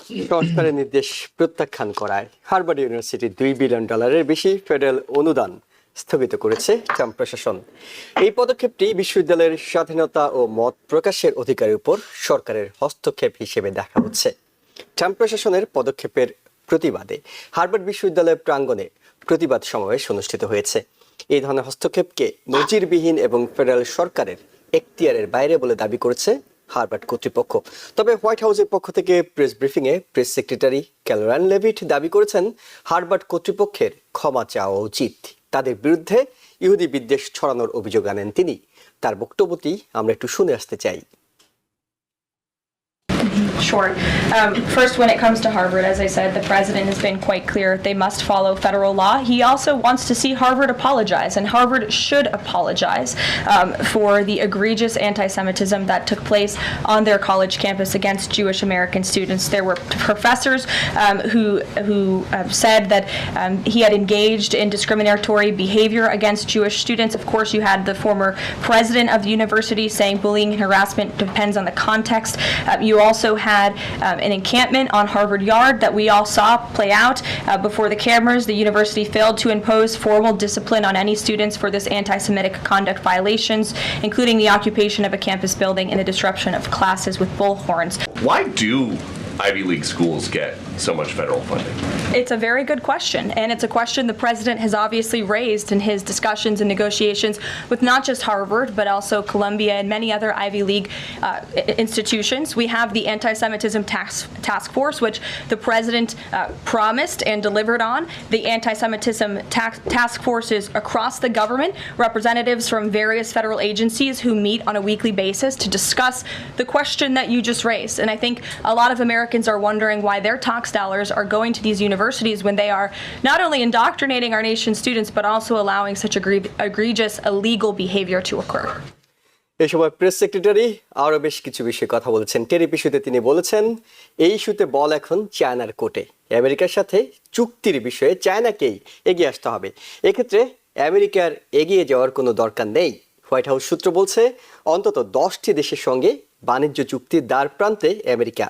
সরকারের নির্দেশ প্রত্যাখ্যান করায় হার্ভার্ড ইউনিভার্সিটি $2 বিলিয়ন বেশি ফেডারেল অনুদান স্থগিত করেছে ট্রাম্প প্রশাসন। এই পদক্ষেপটি বিশ্ববিদ্যালয়ের স্বাধীনতা ও মত প্রকাশের অধিকারের উপর সরকারের হস্তক্ষেপ হিসেবে দেখা হচ্ছে। ট্রাম্প প্রশাসনের পদক্ষেপের প্রতিবাদে হার্ভার্ড বিশ্ববিদ্যালয়ের প্রাঙ্গণে প্রতিবাদ সমাবেশ অনুষ্ঠিত হয়েছে। এই ধরনের হস্তক্ষেপকে নজিরবিহীন এবং ফেডারেল সরকারের এখতিয়ারের বাইরে বলে দাবি করেছে হার্ভার্ড কর্তৃপক্ষ। তবে হোয়াইট হাউসের পক্ষ থেকে প্রেস ব্রিফিংয়ে প্রেস সেক্রেটারি ক্যালোরান লেভিট দাবি করেছেন হার্ভার্ড কর্তৃপক্ষের ক্ষমা চাওয়া উচিত। তাদের বিরুদ্ধে ইহুদি বিদ্বেষ ছড়ানোর অভিযোগ আনেন তিনি। তার বক্তব্যটি আমরা একটু শুনে আসতে চাই। Sure. First, when it comes to Harvard, as I said, the president has been quite clear they must follow federal law. He also wants to see Harvard apologize, and Harvard should apologize for the egregious anti-Semitism that took place on their college campus against Jewish American students. There were professors who said that he had engaged in discriminatory behavior against Jewish students. Of course, you had the former president of the university saying bullying and harassment depends on the context. You also had an encampment on Harvard Yard that we all saw play out before the cameras. The university failed to impose formal discipline on any students for this anti-Semitic conduct violations, including the occupation of a campus building and the disruption of classes with bullhorns. Why do Ivy League schools get so much federal funding? It's a very good question, and it's a question the president has obviously raised in his discussions and negotiations with not just Harvard, but also Columbia and many other Ivy League institutions. We have the Anti-Semitism Task Force, which the president promised and delivered on. The Anti-Semitism Task Forces across the government, representatives from various federal agencies who meet on a weekly basis to discuss the question that you just raised. And I think a lot of Americans are wondering why their tax dollars are going to these universities when they are not only indoctrinating our nation's students, but also allowing such egregious illegal behavior to occur. এই সময় press secretary আরো বেশ কিছু বিষয়ে কথা বলেছেন। Tariff ইস্যুতে তিনি বলেছেন, এই ইস্যুতে বল এখন চায়নার কোর্টে। আমেরিকার সাথে চুক্তির বিষয়ে চায়নাকেই এগিয়ে আসতে হবে। এক্ষেত্রে আমেরিকার এগিয়ে যাওয়ার কোনো দরকার নেই। হোয়াইট হাউস সূত্র বলছে, অন্তত 10টি দেশের সঙ্গে বাণিজ্য চুক্তির দ্বার প্রান্তে আমেরিকা।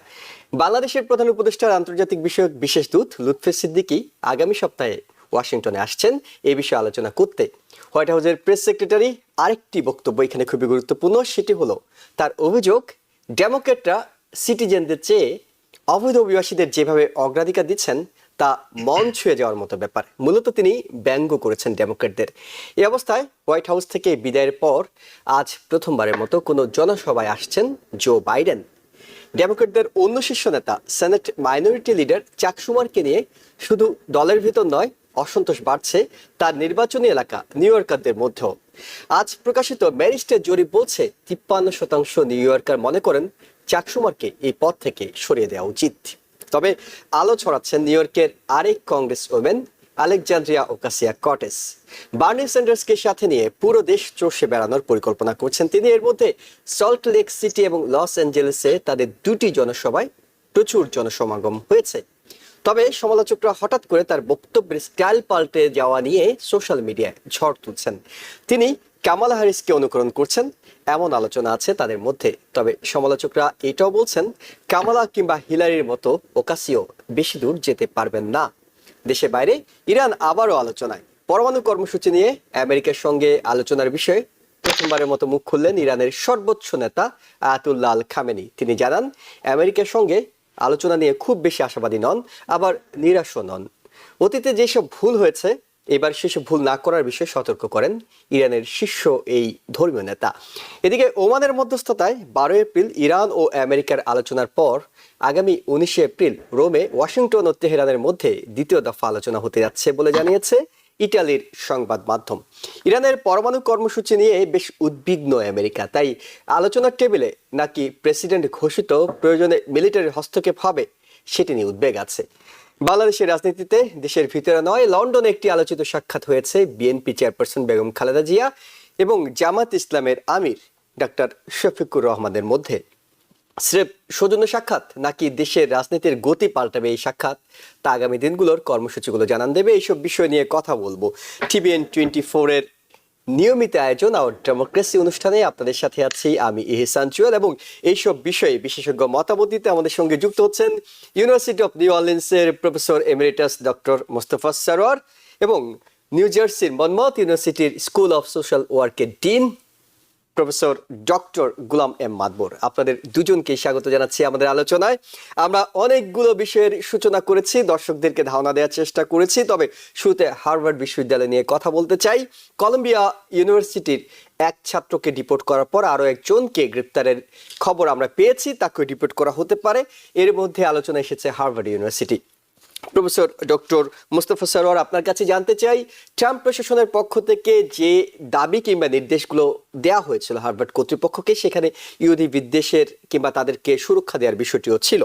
বাংলাদেশের প্রধান উপদেষ্টার আন্তর্জাতিক বিষয়ক বিশেষ দূত লুৎফে সিদ্দিকী আগামী সপ্তাহে ওয়াশিংটনে আসছেন এই বিষয়ে আলোচনা করতে। হোয়াইট হাউসের প্রেস সেক্রেটারি আরেকটি বক্তব্য এখানে খুবই গুরুত্বপূর্ণ, সেটি হলো তার অভিযোগ ডেমোক্র্যাটরা সিটিজেনদের চেয়ে অবৈধ অভিবাসীদের যেভাবে অগ্রাধিকার দিচ্ছেন তা মন ছুঁয়ে যাওয়ার মতো ব্যাপার। মূলত তিনি ব্যঙ্গ করেছেন ডেমোক্র্যাটদের। এই অবস্থায় হোয়াইট হাউস থেকে বিদায়ের পর আজ প্রথমবারের মতো কোনো জনসভায় আসছেন জো বাইডেন। ডেমোক্র্যাটদের অন্য শীর্ষ নেতা সেনেট মাইনরিটি লিডার চাক শুমারকে নিয়ে শুধু দলের ভিতর নয়, অসন্তোষ বাড়ছে তার নির্বাচনী এলাকা নিউ ইয়র্কারদের মধ্যেও। আজ প্রকাশিত ম্যারিস্টের জরিপ বলছে 53% নিউ ইয়র্কার মনে করেন চাক শুমারকে এই পদ থেকে সরিয়ে দেওয়া উচিত। তবে আলো ছড়াচ্ছেন নিউ ইয়র্কের আরেক কংগ্রেস ওমেন আলেকজান্দ্রিয়া ওকাসিয়া-কর্টেস। বার্নি স্যান্ডার্সকে সাথে নিয়ে পুরো দেশ চষে বেড়ানোর পরিকল্পনা করছেন তিনি। এর মধ্যে সল্ট লেক সিটি এবং লস অ্যাঞ্জেলেসে তাদের 2টি জনসভায় প্রচুর জনসমাগম হয়েছে। তবে সমালোচকরা হঠাৎ করে তার বক্তব্যের স্টাইল পাল্টে যাওয়া নিয়ে সোশ্যাল মিডিয়ায় ঝড় তুলছেন। তিনি কামালা হ্যারিসকে অনুকরণ করছেন এমন আলোচনা আছে তাদের মধ্যে। তবে সমালোচকরা এটাও বলছেন, কামালা কিংবা হিলারির মতো ওকাসিও বেশি দূর যেতে পারবেন না। দেশে বাইরে ইরান আবারও আলোচনায়। পরমাণু কর্মসূচি নিয়ে আমেরিকার সঙ্গে আলোচনার বিষয়ে প্রথমবারের মতো মুখ খুললেন ইরানের সর্বোচ্চ নেতা আয়াতুল্লাহ আল খামেনি। তিনি জানান, আমেরিকার সঙ্গে আলোচনা নিয়ে খুব বেশি আশাবাদী নন, আবার নিরাশও নন। অতীতে যেসব ভুল হয়েছে এবার সেসব ভুল না করার বিষয়ে সতর্ক করেন ইরানের শীর্ষ এই ধর্মীয় নেতা। এদিকে ওমানের মধ্যস্থতায় 12 এপ্রিল ইরান ও আমেরিকার আলোচনার পর আগামী 19 এপ্রিল রোমে ওয়াশিংটন ও তেহরানের মধ্যে দ্বিতীয় দফা আলোচনা হতে যাচ্ছে বলে জানিয়েছে ইটালির সংবাদ মাধ্যম। ইরানের পরমাণু কর্মসূচি নিয়ে বেশ উদ্বিগ্ন আমেরিকা। তাই আলোচনার টেবিলে নাকি প্রেসিডেন্ট ঘোষিত প্রয়োজনে মিলিটারি হস্তক্ষেপ হবে সেটি নিয়ে উদ্বেগ আছে। বাংলাদেশের রাজনীতিতে দেশের ভিতরে নয়, লন্ডনে একটি আলোচিত সাক্ষাৎ হয়েছে বিএনপি চেয়ারপারসন বেগম খালেদা জিয়া এবং জামাত ইসলামের আমির ডাক্তার শফিকুর রহমানের মধ্যে। স্রেফ সৌজন্য সাক্ষাৎ নাকি দেশের রাজনীতির গতি পাল্টাবে এই সাক্ষাৎ, তা আগামী দিনগুলোর কর্মসূচিগুলো জানান দেবে। এইসব বিষয় নিয়ে কথা বলবো। TVN 24 এর নিয়মিত আয়োজন আওয়ার ডেমোক্রেসি অনুষ্ঠানে আপনাদের সাথে আছি আমি ইহসান জুয়েল, এবং এইসব বিষয়ে বিশেষজ্ঞ মতামত দিতে আমাদের সঙ্গে যুক্ত হচ্ছেন ইউনিভার্সিটি অফ নিউ অরলিন্সের professor emeritus doctor Mostafa Sarwar এবং নিউ জার্সির মনমথ ইউনিভার্সিটির স্কুল অফ সোশ্যাল ওয়ার্কের dean professor doctor Gulam M Madbar. আপনাদের দুজনকে স্বাগত জানাচ্ছি আমাদের আলোচনায়। আমরা অনেকগুলো বিষয়ের সূচনা করেছি, দর্শকদেরকে ধারণা দেওয়ার চেষ্টা করেছি, তবে শুরুতে হার্ভার্ড বিশ্ববিদ্যালয় নিয়ে কথা বলতে চাই। কলম্বিয়া ইউনিভার্সিটির এক ছাত্রকে ডিপোর্ট করার পর আরও একজনকে গ্রেপ্তারের খবর আমরা পেয়েছি, তাকে ডিপোর্ট করা হতে পারে। এর মধ্যে আলোচনা এসেছে Harvard university. Professor doctor Mostafa Sarwar, আপনার কাছে জানতে চাই, ট্রাম্প প্রশাসনের পক্ষ থেকে যে দাবি কিংবা নির্দেশগুলো দেওয়া হয়েছিল হার্ভার্ড কর্তৃপক্ষকে, সেখানে ইহুদি বিদ্বেষের কিংবা তাদেরকে সুরক্ষা দেওয়ার বিষয়টিও ছিল।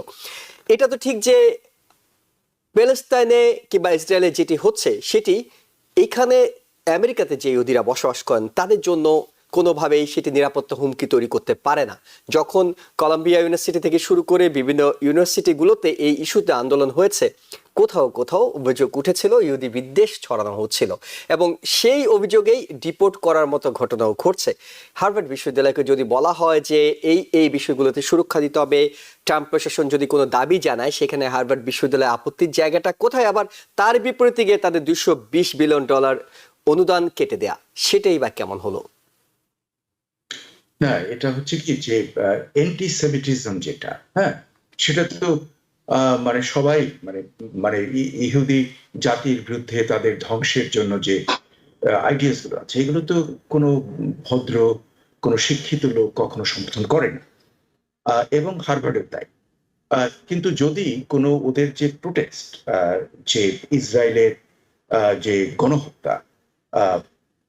এটা তো ঠিক যে প্যালেস্তাইনে কিংবা ইসরায়েলে যেটি হচ্ছে সেটি এখানে আমেরিকাতে যে ইহুদিরা বসবাস করেন তাদের জন্য কোনোভাবেই সেটি নিরাপত্তা হুমকি তৈরি করতে পারে না। যখন কলম্বিয়া ইউনিভার্সিটি থেকে শুরু করে বিভিন্ন ইউনিভার্সিটিগুলোতে এই ইস্যুতে আন্দোলন হয়েছে, কোথাও কোথাও অভিযোগ উঠেছিল ইহুদি বিদ্বেষ ছড়ানো হচ্ছিল, এবং সেই অভিযোগেই ডিপোর্ট করার মতো ঘটনাও ঘটছে। হার্ভার্ড বিশ্ববিদ্যালয়কে যদি বলা হয় যে এই বিষয়গুলোতে সুরক্ষা দিতে হবে, ট্রাম্প প্রশাসন যদি কোনো দাবি জানায়, সেখানে হার্ভার্ড বিশ্ববিদ্যালয়ের আপত্তির জায়গাটা কোথায়? আবার তার বিপরীতে গিয়ে তাদের $220 বিলিয়ন অনুদান কেটে দেয়া, সেটাই বা কেমন হলো? না, এটা হচ্ছে কি যে অ্যান্টিসেমিটিজম যেটা, হ্যাঁ, সেটা তো মানে সবাই মানে মানে ইহুদি জাতির বিরুদ্ধে তাদের ধ্বংসের জন্য যে আইডিয়াস গুলো আছে, এগুলো তো কোনো ভদ্র কোনো শিক্ষিত লোক কখনো সমর্থন করে না, এবং হার্ভার্ডের তাই। কিন্তু যদি কোনো ওদের যে প্রোটেস্ট, যে ইসরায়েলের যে গণহত্যা,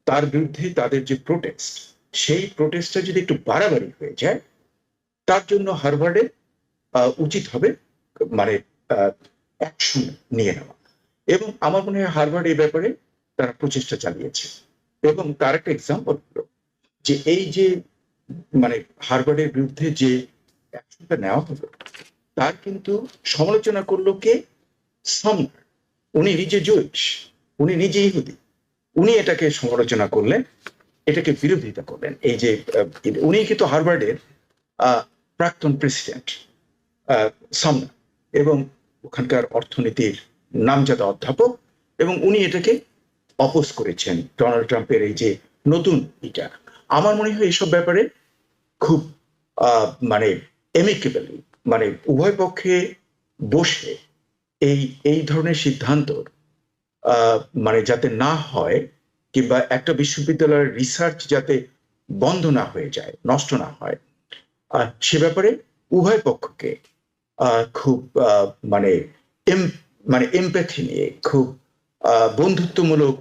তার বিরুদ্ধে তাদের যে প্রোটেস্ট, সেই প্রোটেস্টটা যদি একটু বাড়াবাড়ি হয়ে যায়, তার জন্য হার্ভার্ডের উচিত হবে মানে অ্যাকশন নিয়ে নেওয়া। এবং আমার মনে হয় হার্ভার্ড এই ব্যাপারে তারা প্রচেষ্টা চালিয়েছে। এবং তার একটা এক্সাম্পল হলো যে এই যে মানে হার্ভার্ডের বিরুদ্ধে যে অ্যাকশনটা নেওয়া হলো, তার কিন্তু সমালোচনা করলো কে? সামনার। উনি নিজে জুইশ, উনি নিজে ইহুদি, উনি এটাকে সমালোচনা করলেন, এটাকে বিরোধিতা করলেন। এই যে উনি কিন্তু হার্ভার্ডের প্রাক্তন প্রেসিডেন্ট সামনার, এবং ওখানকার অর্থনীতির নামজাদা অধ্যাপক, এবং উনি এটাকে অপোজ করেছেন ডোনাল্ড ট্রাম্পের এই যে নতুন এটা। আমার মনে হয় এইসব ব্যাপারে খুব মানে এমিকেবলি, মানে উভয় পক্ষে বসে এই ধরনের সিদ্ধান্ত মানে যাতে না হয়, কিংবা একটা বিশ্ববিদ্যালয়ের রিসার্চ যাতে বন্ধ না হয়ে যায়, নষ্ট না হয়, সে ব্যাপারে উভয় পক্ষকে খুব মানে মানে এমপ্যাথি নিয়ে, খুব বন্ধুত্বমূলক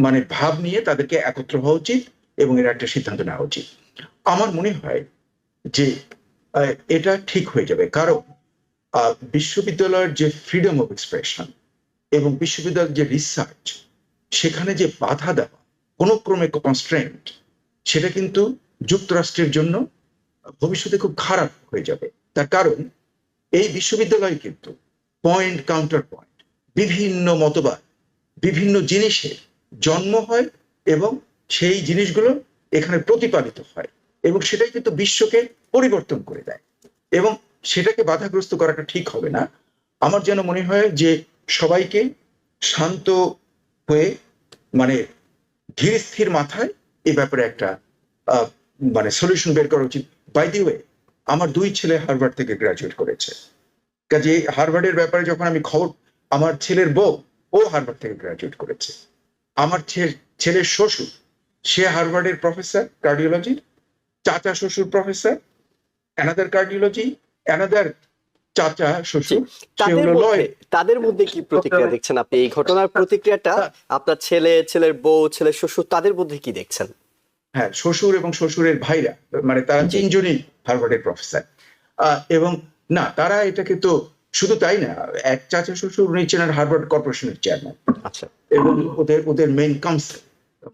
মানে ভাব নিয়ে তাদেরকে একত্র হওয়া উচিত, এবং এর একটা সিদ্ধান্ত নেওয়া উচিত। আমার মনে হয় যে এটা ঠিক হয়ে যাবে, কারণ বিশ্ববিদ্যালয়ের যে ফ্রিডম অফ এক্সপ্রেশন এবং বিশ্ববিদ্যালয়ের যে রিসার্চ, সেখানে যে বাধা দেওয়া, কোনো ক্রমে কনস্ট্রেন্ট, সেটা কিন্তু যুক্তরাষ্ট্রের জন্য ভবিষ্যতে খুব খারাপ হয়ে যাবে। তার কারণ এই বিশ্ববিদ্যালয় কিন্তু পয়েন্ট কাউন্টার পয়েন্ট, বিভিন্ন মতবাদ, বিভিন্ন জিনিসের জন্ম হয়, এবং সেই জিনিসগুলো এখানে প্রতিপালিত হয়, এবং সেটাই কিন্তু বিশ্বকে পরিবর্তন করে দেয়, এবং সেটাকে বাধাগ্রস্ত করাটা ঠিক হবে না। আমার যেন মনে হয় যে সবাইকে শান্ত হয়ে মানে ধীর স্থির মাথায় এই ব্যাপারে একটা মানে সলিউশন বের করা উচিত। বাই দি ওয়ে, আমার 2 ছেলে হার্ভার্ড থেকে গ্রাজুয়েট করেছে, কাজে হার্ভার্ডের ব্যাপারে যখন আমি খবর, আমার ছেলের বউ, ও হার্ভার্ড থেকে গ্রাজুয়েট করেছে, আমার ছেলের শ্বশুর, সে হার্ভার্ডের প্রফেসর কার্ডিওলজি, চাচা শ্বশুর প্রফেসর অ্যানাদার কার্ডিওলজি, অ্যানাদার চাচা শ্বশুর তাদের মধ্যে কি প্রতিক্রিয়া দেখছেন আপনি? এই ঘটনার প্রতিক্রিয়াটা আপনার ছেলের বউ, ছেলের শ্বশুর, তাদের মধ্যে কি দেখছেন? হ্যাঁ, শ্বশুর এবং শ্বশুরের ভাইরা, মানে তারা 3 জনই হার্ভার্ডের প্রফেসর, এবং না, তারা এটাকে তো শুধু তাই না, এক চাচা শ্বশুর উনি ছিলেন হার্ভার্ড কর্পোরেশনের চেয়ারম্যান, আচ্ছা, এবং ওদের মেইন কাউন্সিল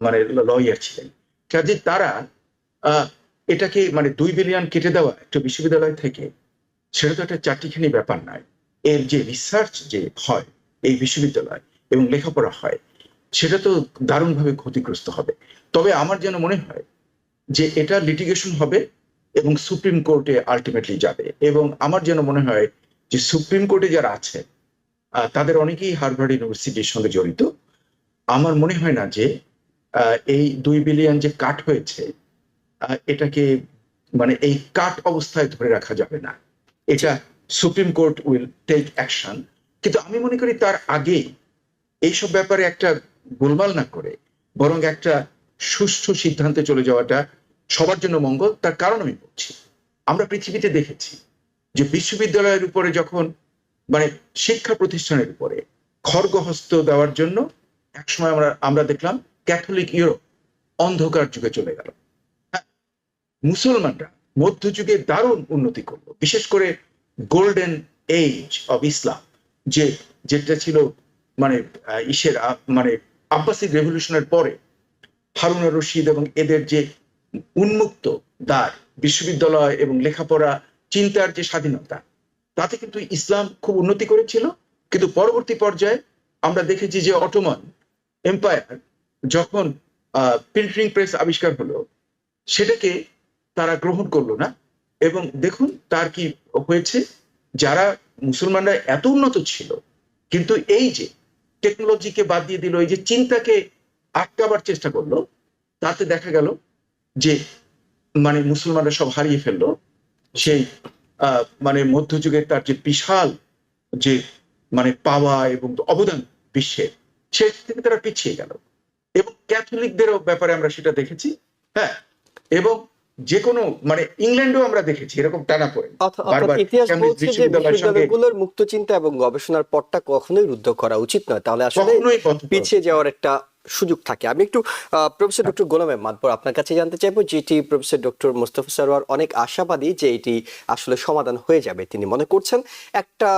মানে লয়ার ছিলেন। কাজে তারা এটাকে মানে $2 বিলিয়ন কেটে দেওয়া একটা বিশ্ববিদ্যালয় থেকে, সেটা তো একটা চারটিখানি ব্যাপার নয়। এর যে রিসার্চ যে হয় এই বিশ্ববিদ্যালয় এবং লেখাপড়া হয়, সেটা তো দারুণভাবে ক্ষতিগ্রস্ত হবে। তবে আমার যেন মনে হয় যে এটা লিটিগেশন হবে এবং সুপ্রিম কোর্টে আলটিমেটলি যাবে, এবং আমার যেন মনে হয় যে সুপ্রিম কোর্টে যারা আছে তাদের অনেকেই হার্ভার্ড ইউনিভার্সিটির সঙ্গে জড়িত। আমার মনে হয় না যে এই 2 বিলিয়ন যে কাট হয়েছে এটাকে মানে এই কাট অবস্থায় ধরে রাখা যাবে না, এটা Supreme Court will take action. কিন্তু আমি মনে করি তার আগে এইসব ব্যাপারে একটা গোলমাল না করে বরং একটা সুষ্ঠু সিদ্ধান্তে চলে যাওয়াটা সবার জন্য মঙ্গল। তার কারণ আমি বলছি, আমরা পৃথিবীতে দেখেছি যে বিশ্ববিদ্যালয়ের উপরে যখন মানে শিক্ষা প্রতিষ্ঠানের উপরে খড়গহস্ত দেওয়ার জন্য একসময় আমরা দেখলাম ক্যাথলিক ইউরোপ অন্ধকার যুগে চলে গেল। মুসলমানরা মধ্যযুগে দারুণ উন্নতি করলো, বিশেষ করে গোল্ডেন এজ অব ইসলাম যেটা ছিল মানে মানে আব্বাসিক রেভলিউশনের পরে হারুন আর রশিদ এবং এদের যে উন্মুক্ত দ্বার, বিশ্ববিদ্যালয় এবং লেখাপড়া চিন্তার যে স্বাধীনতা, তাতে কিন্তু ইসলাম খুব উন্নতি করেছিল। কিন্তু পরবর্তী পর্যায়ে আমরা দেখেছি যে অটোমান এম্পায়ার যখন প্রিন্টিং প্রেস আবিষ্কার হলো সেটাকে তারা গ্রহণ করলো না, এবং দেখুন তার কি হয়েছে। যারা মুসলমানরা এত উন্নত ছিল কিন্তু এই যে টেকনোলজিকে বাদ দিয়ে দিল, এই যে চিন্তাকে আটকাবার চেষ্টা করলো, তাতে দেখা গেল যে মানে মুসলমানরা সব হারিয়ে ফেললো সেই মানে মধ্যযুগের তার যে বিশাল যে মানে পাওয়া এবং অবদান বিশ্বের, সে থেকে তারা পিছিয়ে গেল। এবং ক্যাথলিকদেরও ব্যাপারে আমরা সেটা দেখেছি। হ্যাঁ, এবং যে কোনো মানে ইংল্যান্ডেও আমরা দেখেছি এরকম টানা পড়ে। ইতিহাস বলছে যে বিশ্ববিদ্যালয়গুলোর মুক্ত চিন্তা এবং গবেষণার পথটা কখনোই রুদ্ধ করা উচিত নয়, তাহলে আসলে পিছিয়ে যাওয়ার একটা সুযোগ থাকে। আমি একটু প্রফেসর ডক্টর গোলাম মাদবর আপনার কাছে জানতে চাইবো, যেটি প্রফেসর ডক্টর মোস্তফা সরোয়ার অনেক আশাবাদী যে এটি আসলে সমাধান হয়ে যাবে। তিনি মনে করছেন একটা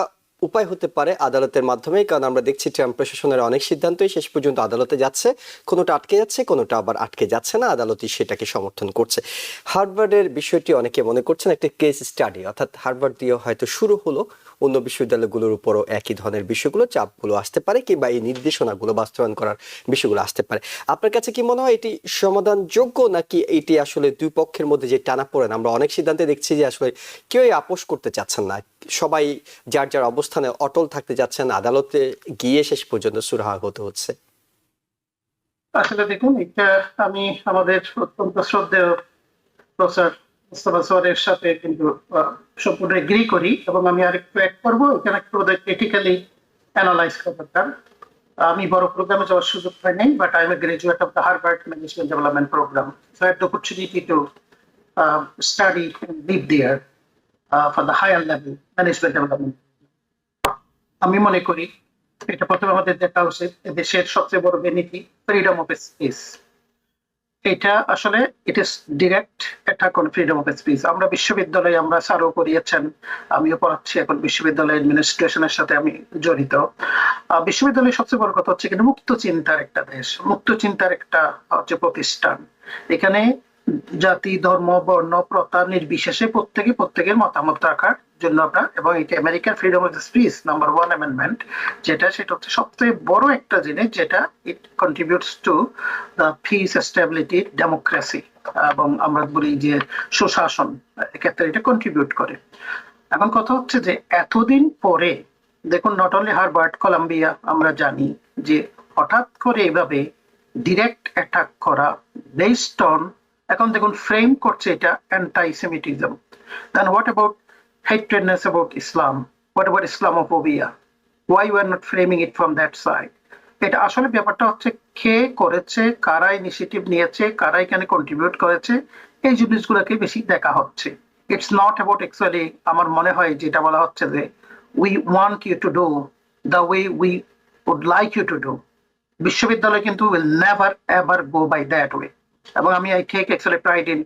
উপায় হতে পারে আদালতের মাধ্যমে, কারণ আমরা দেখছি ট্রাম্প প্রশাসনের অনেক সিদ্ধান্তই শেষ পর্যন্ত আদালতে যাচ্ছে, কোনোটা আটকে যাচ্ছে, কোনোটা আবার আটকে যাচ্ছে না, আদালতই সেটাকে সমর্থন করছে। হার্ভার্ডের বিষয়টি অনেকে মনে করছেন একটা কেস স্টাডি, অর্থাৎ হার্ভার্ড দিয়ে হয়তো শুরু হলো, অন্য বিশ্ববিদ্যালয়গুলোর উপরও একই ধরনের বিষয়গুলো চাপগুলো আসতে পারে, কিংবা এই নির্দেশনাগুলো বাস্তবায়ন করার বিষয়গুলো আসতে পারে। আপনার কাছে কি মনে হয় এটি সমাধানযোগ্য, নাকি এটি আসলে দুই পক্ষের মধ্যে যে টানাপোড়েন, আমরা অনেক সিদ্ধান্তে দেখছি যে আসলে কেউই আপোষ করতে চাচ্ছেন না, সবাই যার যার অবস্থানে অটল থাকতে যাচ্ছেন, আদালতে গিয়ে শেষ পর্যন্ত সুরাহা হতে হচ্ছে? আসলে দেখুন, এটা আমি আমাদের অত্যন্ত শ্রদ্ধেয় প্রফেসর মোস্তফা সরোয়ারের সাথে কিন্তু সম্পূর্ণ এগ্রি করি, এবং আমি আরেকটু অ্যাড করবো এখানে একটু ক্রিটিক্যালি অ্যানালাইজ করার। আমি বড় প্রোগ্রামে যাওয়ার সুযোগ পাই নাই, but I am a graduate of the Harvard Management Development Program, so I had the opportunity to study and live there for the higher level management development. আমি মনে করি এটা প্রথমে আমাদের দেখা উচিত দেশের সবচেয়ে বড় বেনিফিট ফ্রিডম অফ স্পিচ। এটা আসলে it is direct attack on freedom of speech. আমরা বিশ্ববিদ্যালয়ে, আমরা স্যারও করিয়েছেন, আমিও পড়াচ্ছি এখন বিশ্ববিদ্যালয় অ্যাডমিনিস্ট্রেশনের সাথে আমি জড়িত। বিশ্ববিদ্যালয়ের সবচেয়ে বড় কথা হচ্ছে কিন্তু মুক্ত চিন্তার একটা দেশ, মুক্ত চিন্তার একটা হচ্ছে প্রতিষ্ঠান। এখানে জাতি, ধর্ম, বর্ণ, প্রথা নির্বিশেষে প্রত্যেকের মতামত রাখার জন্য আমরা, এবং এটা আমেরিকার freedom of speech number 1 amendment যেটা, সেটা হচ্ছে সবচেয়ে বড় একটা জিনিস যেটা it contributes to the peace, stability, democracy, এবং আমরা বলি যে সুশাসন, এক্ষেত্রে এটা কন্ট্রিবিউট করে। এখন কথা হচ্ছে যে এতদিন পরে দেখুন, নট অনলি হার্ভার্ড, কলাম্বিয়া, আমরা জানি যে হঠাৎ করে এভাবে ডিরেক্ট অ্যাটাক করা বেসড অন, এখন দেখুন ফ্রেম করছে এটা antisemitism. Then what about hatredness about Islam? What about Islamophobia? Why we are not framing it from that side? এটা আসলে ব্যাপারটা হচ্ছে কে করেছে, কারা ইনিশিয়েটিভ নিয়েছে, কারা এখানে কন্ট্রিবিউট করেছে, এই জিনিসগুলোকে বেশি দেখা হচ্ছে। ইটস নট অ্যাবাউট অ্যাকচুয়ালি, আমার মনে হয় যেটা বলা হচ্ছে যে we want you to do the way we would like you to do. বিশ্ববিদ্যালয় কিন্তু will never ever go by that way. এবং আমি I take actually pride in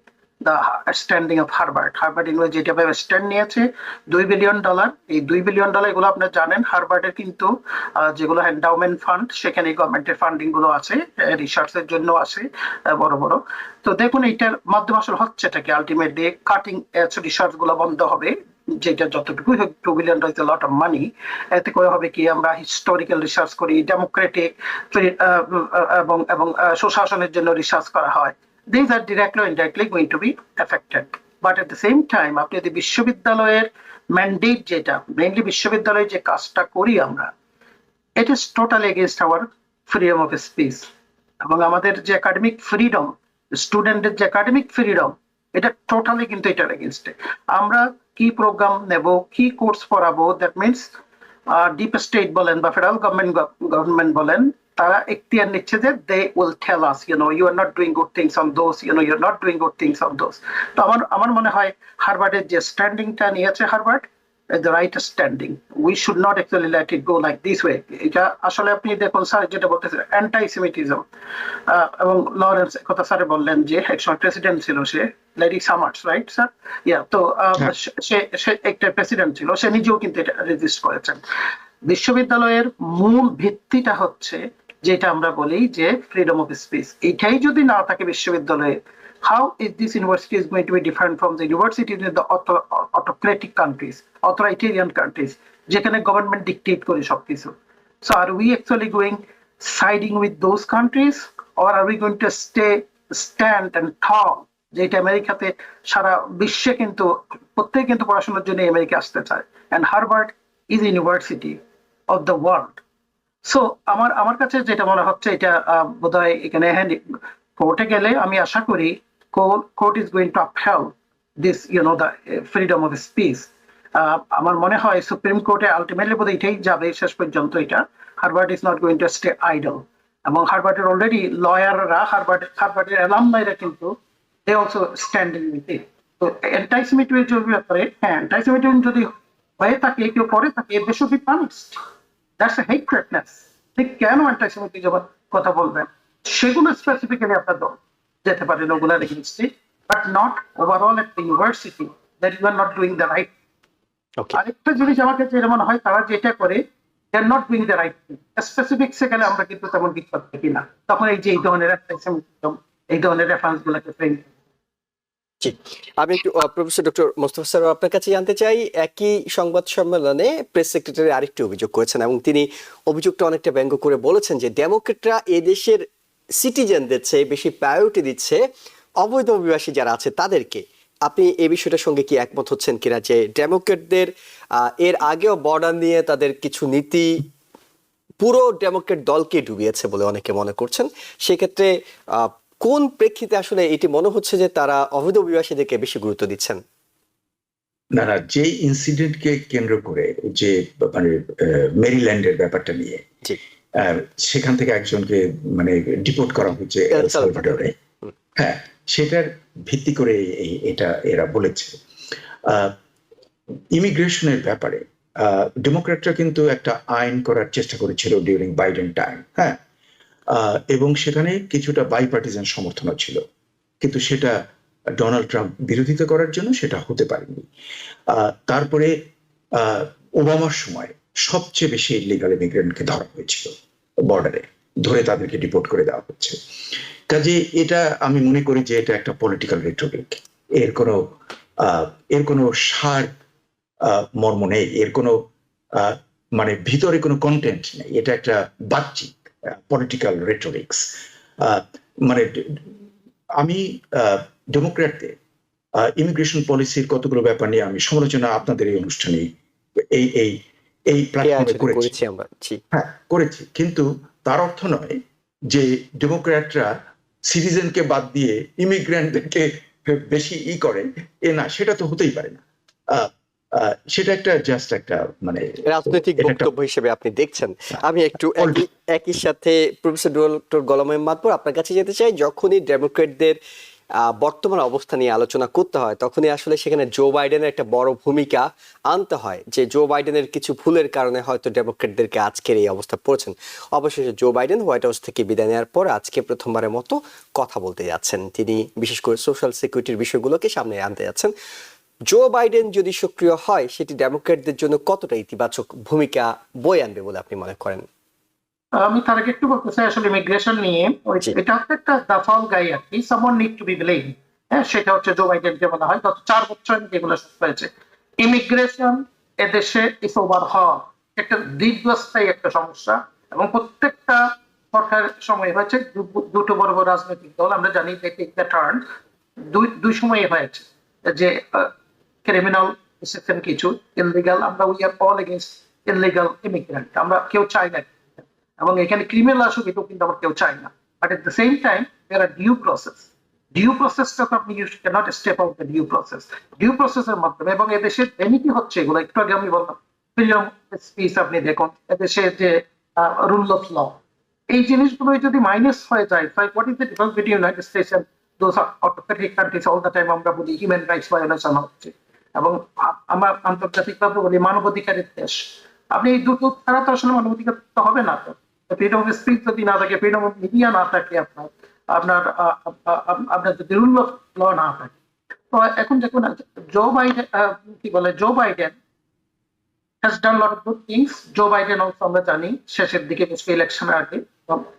the standing of Harvard University যেভাবে স্ট্যান্ড নিয়েছে, $2 billion. এই $2 billion এগুলো আপনারা জানেন হার্ভার্ডের কিন্তু যেগুলো এন্ডাওমেন্ট ফান্ড, সেখানে গভর্নমেন্টের ফান্ডিং গুলো আছে, রিসার্চের জন্য আছে বড় বড়। তো দেখুন এইটার মাধ্যমে আসলে হচ্ছেটা কি, আলটিমেটলি কাটিং এজ রিসার্চ গুলো বন্ধ হবে, যেটা যতটুকু $2 billion is lot of money, এতে করে হবে কি আমরা হিস্টোরিক্যাল রিসার্চ করি, ডেমোক্রেটিক এবং এবং সুশাসনের জন্য রিসার্চ করা হয়, this are directly indirectly going to be affected. But at the same time আপনি যদি বিশ্ববিদ্যালয়ের ম্যান্ডেট, যেটা মেইনলি বিশ্ববিদ্যালয়ে যে কাজটা করি আমরা, it is totally against our freedom of speech. এবং আমাদের যে একাডেমিক ফ্রিডম, স্টুডেন্টের যে একাডেমিক ফ্রিডম, এটা টোটালি কিন্তু এটার এগেনস্টে। আমরা কি প্রোগ্রাম নেব, কি কোর্স পড়াবো, দ্যাট মিনস ডিপ স্টেট বলেন বা ফেডারেল গভর্নমেন্ট বলেন, তারা এখতিয়ার নিচ্ছে যে they will tell us you are not doing good things on those, you are not doing good things on those. তো আমার মনে হয় হার্ভার্ডের যে স্ট্যান্ডিংটা নিয়েছে Harvard, the right standing. We should not actually let it go like this way. এটা আসলে আপনি দেখুন স্যার যেটা বলতেছেন অ্যান্টাইসেমিটিজম, এবং লরেন্স কথা স্যার বললেন যে একসময় প্রেসিডেন্ট ছিল সে, লেডি সামার্স, রাইট স্যার? ইয়া, তো সে একটা প্রেসিডেন্ট ছিল, সে নিজেও কিন্তু এটা রেজিস্ট করেছেন। বিশ্ববিদ্যালয়ের মূল ভিত্তিটা হচ্ছে যেটা আমরা বলি যে ফ্রিডম অফ স্পিচ। এইটাই যদি না থাকে বিশ্ববিদ্যালয়ে, how is this university is going to be different from the universities in the autocratic countries, authoritarian countries, যেখানে গভর্নমেন্ট ডিকটেট করে সবকিছু? So are we actually going siding with those countries, or are we going to stand and talk? যেটা আমেরিকাতে সারা বিশ্বে কিন্তু প্রত্যেকে কিন্তু পড়াশোনার জন্য আমেরিকা আসতে চায়, and Harvard is a university of the world. So আমার কাছে যেটা মনে হচ্ছে, এটা বোধহয় এখানে কোর্টে গেলে আমি আশা করি court is going to upheld this, the freedom of speech. আমার মনে হয় সুপ্রিম কোর্টে আলটিমেটলি বোধহয় এটাই যাবে শেষ পর্যন্ত। এটা Harvard is not going to stay idle, এবং হার্ভার্ডের অলরেডি লয়াররা, হার্ভার্ডের অ্যালামনাইরা কিন্তু they also standing with it. তো অ্যান্টাইসেমিটিজমের ব্যাপারে, হ্যাঁ, অ্যান্টাইসেমিটিজম যদি হয়ে থাকে, কেউ করে থাকে, they should be punished. That's a hatredness. ঠিক কেন অ্যান্টাইসেমিটিজমের কথা বলবেন, সেগুলো স্পেসিফিক্যালি আপনার দল যেতে পারেন ওগুলার এগেইনস্টে, but not overall at university, that you are not doing the right. আরেকটা জিনিস আমার কাছে যেটা মনে হয়, তারা যেটা করে they are not doing the right thing. স্পেসিফিক্সে গেলে আমরা কিন্তু তেমন কিছু থাকি না, তখন এই যে এই ধরনের এই ধরনের রেফারেন্স গুলোকে ফ্রেম। জি, আমি একটু প্রফেসর ডক্টর মোস্তফা স্যার আপনার কাছে জানতে চাই, একই সংবাদ সম্মেলনে প্রেস সেক্রেটারি আরেকটি অভিযোগ করেছেন, এবং তিনি অভিযোগটা অনেকটা ব্যঙ্গ করে বলেছেন যে ডেমোক্রেটরা এদেশের সিটিজেনদের চেয়ে বেশি প্রায়োরিটি দিচ্ছে অবৈধ অভিবাসী যারা আছে তাদেরকে। আপনি এই বিষয়টার সঙ্গে কি একমত হচ্ছেন কিনা, যে ডেমোক্রেটদের এর আগেও বর্ডার নিয়ে তাদের কিছু নীতি পুরো ডেমোক্রেট দলকে ডুবিয়েছে বলে অনেকে মনে করছেন? সেক্ষেত্রে কোন প্রেক্ষিতে আসলে এটি মনে হচ্ছে যে তারা অবৈধ অভিবাসীদেরকে বেশি গুরুত্ব দিচ্ছেন? না, যে ইনসিডেন্টকে কেন্দ্র করে, যে মানে মেরিল্যান্ডের ব্যাপারটা নিয়ে, সেখান থেকে একজনকে মানে ডিপোর্ট করা হচ্ছে এল সালভাডোরে, হ্যাঁ, সেটার ভিত্তি করে এটা এরা বলেছে। ইমিগ্রেশনের ব্যাপারে ডেমোক্রেটরা কিন্তু একটা আইন করার চেষ্টা করেছিল ডিউরিং বাইডেন টাইম, হ্যাঁ, এবং সেখানে কিছুটা বাইপার্টিজান সমর্থনও ছিল, কিন্তু সেটা ডোনাল্ড ট্রাম্প বিরোধিতা করার জন্য সেটা হতে পারেনি। তারপরে ওবামার সময় সবচেয়ে বেশি ইলিগাল ইমিগ্রেন্টকে ধরা হয়েছিল বর্ডারে, ধরে তাদেরকে ডিপোর্ট করে দেওয়া হচ্ছে। কাজে এটা আমি মনে করি যে এটা একটা পলিটিক্যাল রেটরিক, এর কোনো সার মর্ম নেই, এর কোনো মানে ভিতরে কোনো কন্টেন্ট নেই, এটা একটা বাহ্যিক পলিটিক্যাল রেটরিক্স। মানে আমি ডেমোক্র্যাটদের ইমিগ্রেশন পলিসির কতগুলো ব্যাপার নিয়ে আমি সমালোচনা আপনাদের এই অনুষ্ঠানে এই প্ল্যাটফর্মে করেছি, কিন্তু তার অর্থ নয় যে ডেমোক্র্যাটরা সিটিজেনকে বাদ দিয়ে ইমিগ্রেন্টদেরকে বেশি করে, না, সেটা তো হতেই পারে না। সেটা একটা জাস্ট একটা মানে রাজনৈতিক বক্তব্য হিসেবে আপনি দেখছেন। আমি একটু একই সাথে প্রফেসর ডক্টর গোলাম মাতবর আপনার কাছে যেতে চাই। যখনই ডেমোক্রেটদের বর্তমান অবস্থা নিয়ে আলোচনা করতে হয়, তখনই আসলে সেখানে জো বাইডেনের একটা বড় ভূমিকা আনতে হয়, যে জো বাইডেনের কিছু ভুলের কারণে হয়তো ডেমোক্রেটদেরকে আজকের এই অবস্থা পড়েছেন। অবশেষে জো বাইডেন হোয়াইট হাউস থেকে বিদায় নেওয়ার পর আজকে প্রথমবারের মতো কথা বলতে যাচ্ছেন। তিনি বিশেষ করে সোশ্যাল সিকিউরিটির বিষয়গুলোকে সামনে আনতে যাচ্ছেন। জো বাইডেন যদি সক্রিয় হয়, সেটি ডেমোক্রেটদের জন্য কতটা ইতিবাচক ভূমিকা বয়ে আনবে বলে আপনি মনে করেন? আমি তার আগে একটু বলতে চাই আসলে ইমিগ্রেশন নিয়ে, এটা একটা দাফল গাই আর কি, someone need to be blame. হ্যাঁ, সেটা হচ্ছে জো বাইডেনকে বলা হয়। গত 4 বছর যেগুলো হয়েছে, ইমিগ্রেশন এদেশে ইস ওভারহল, একটা দীর্ঘস্থায়ী একটা সমস্যা, এবং প্রত্যেকটা সরকারের সময় হয়েছে দুটো বড় বড় রাজনৈতিক দল, আমরা জানি যে টার্ন দুই সময়ে হয়েছে, যে ক্রিমিনাল এসেছেন কিছু, ইললিগাল, আমরা we are all against illegal immigrant, আমরা কেউ চাই না, এবং এখানে ক্রিমিনাল আসুক এটাও কিন্তু আমরা কেউ চাই না, but at the same time there are due প্রসেসটা তো আপনি you can't step out the due প্রসেসের মাধ্যমে, এবং এদেশের বেনিফিট হচ্ছে এগুলো, একটু আগে আমি বললাম ফ্রিডম অফ স্পিচ, আপনি দেখুন এদেশের যে রুল অফ ল, এই জিনিসগুলো যদি মাইনাস হয়ে যায়, what is the difference between United States and those autocratic countries? All the time আমরা বলি হিউম্যান রাইটস ভায়োলেশন হচ্ছে, এবং আমার আন্তর্জাতিকভাবে বলি মানবাধিকারের দেশ। আপনি এই দুটো ছাড়া তো আসলে মানবাধিকার তো হবে না, তো ফ্রিডম অফ স্পিচ যদি না থাকে, ফ্রিডম অফ মিডিয়া না থাকে, আপনার আপনার যদি রুল অফ ল না থাকে। তো এখন দেখুন Joe Biden has done a lot of good things. Joe Biden also আমরা জানি শেষের দিকে ইলেকশনের আগে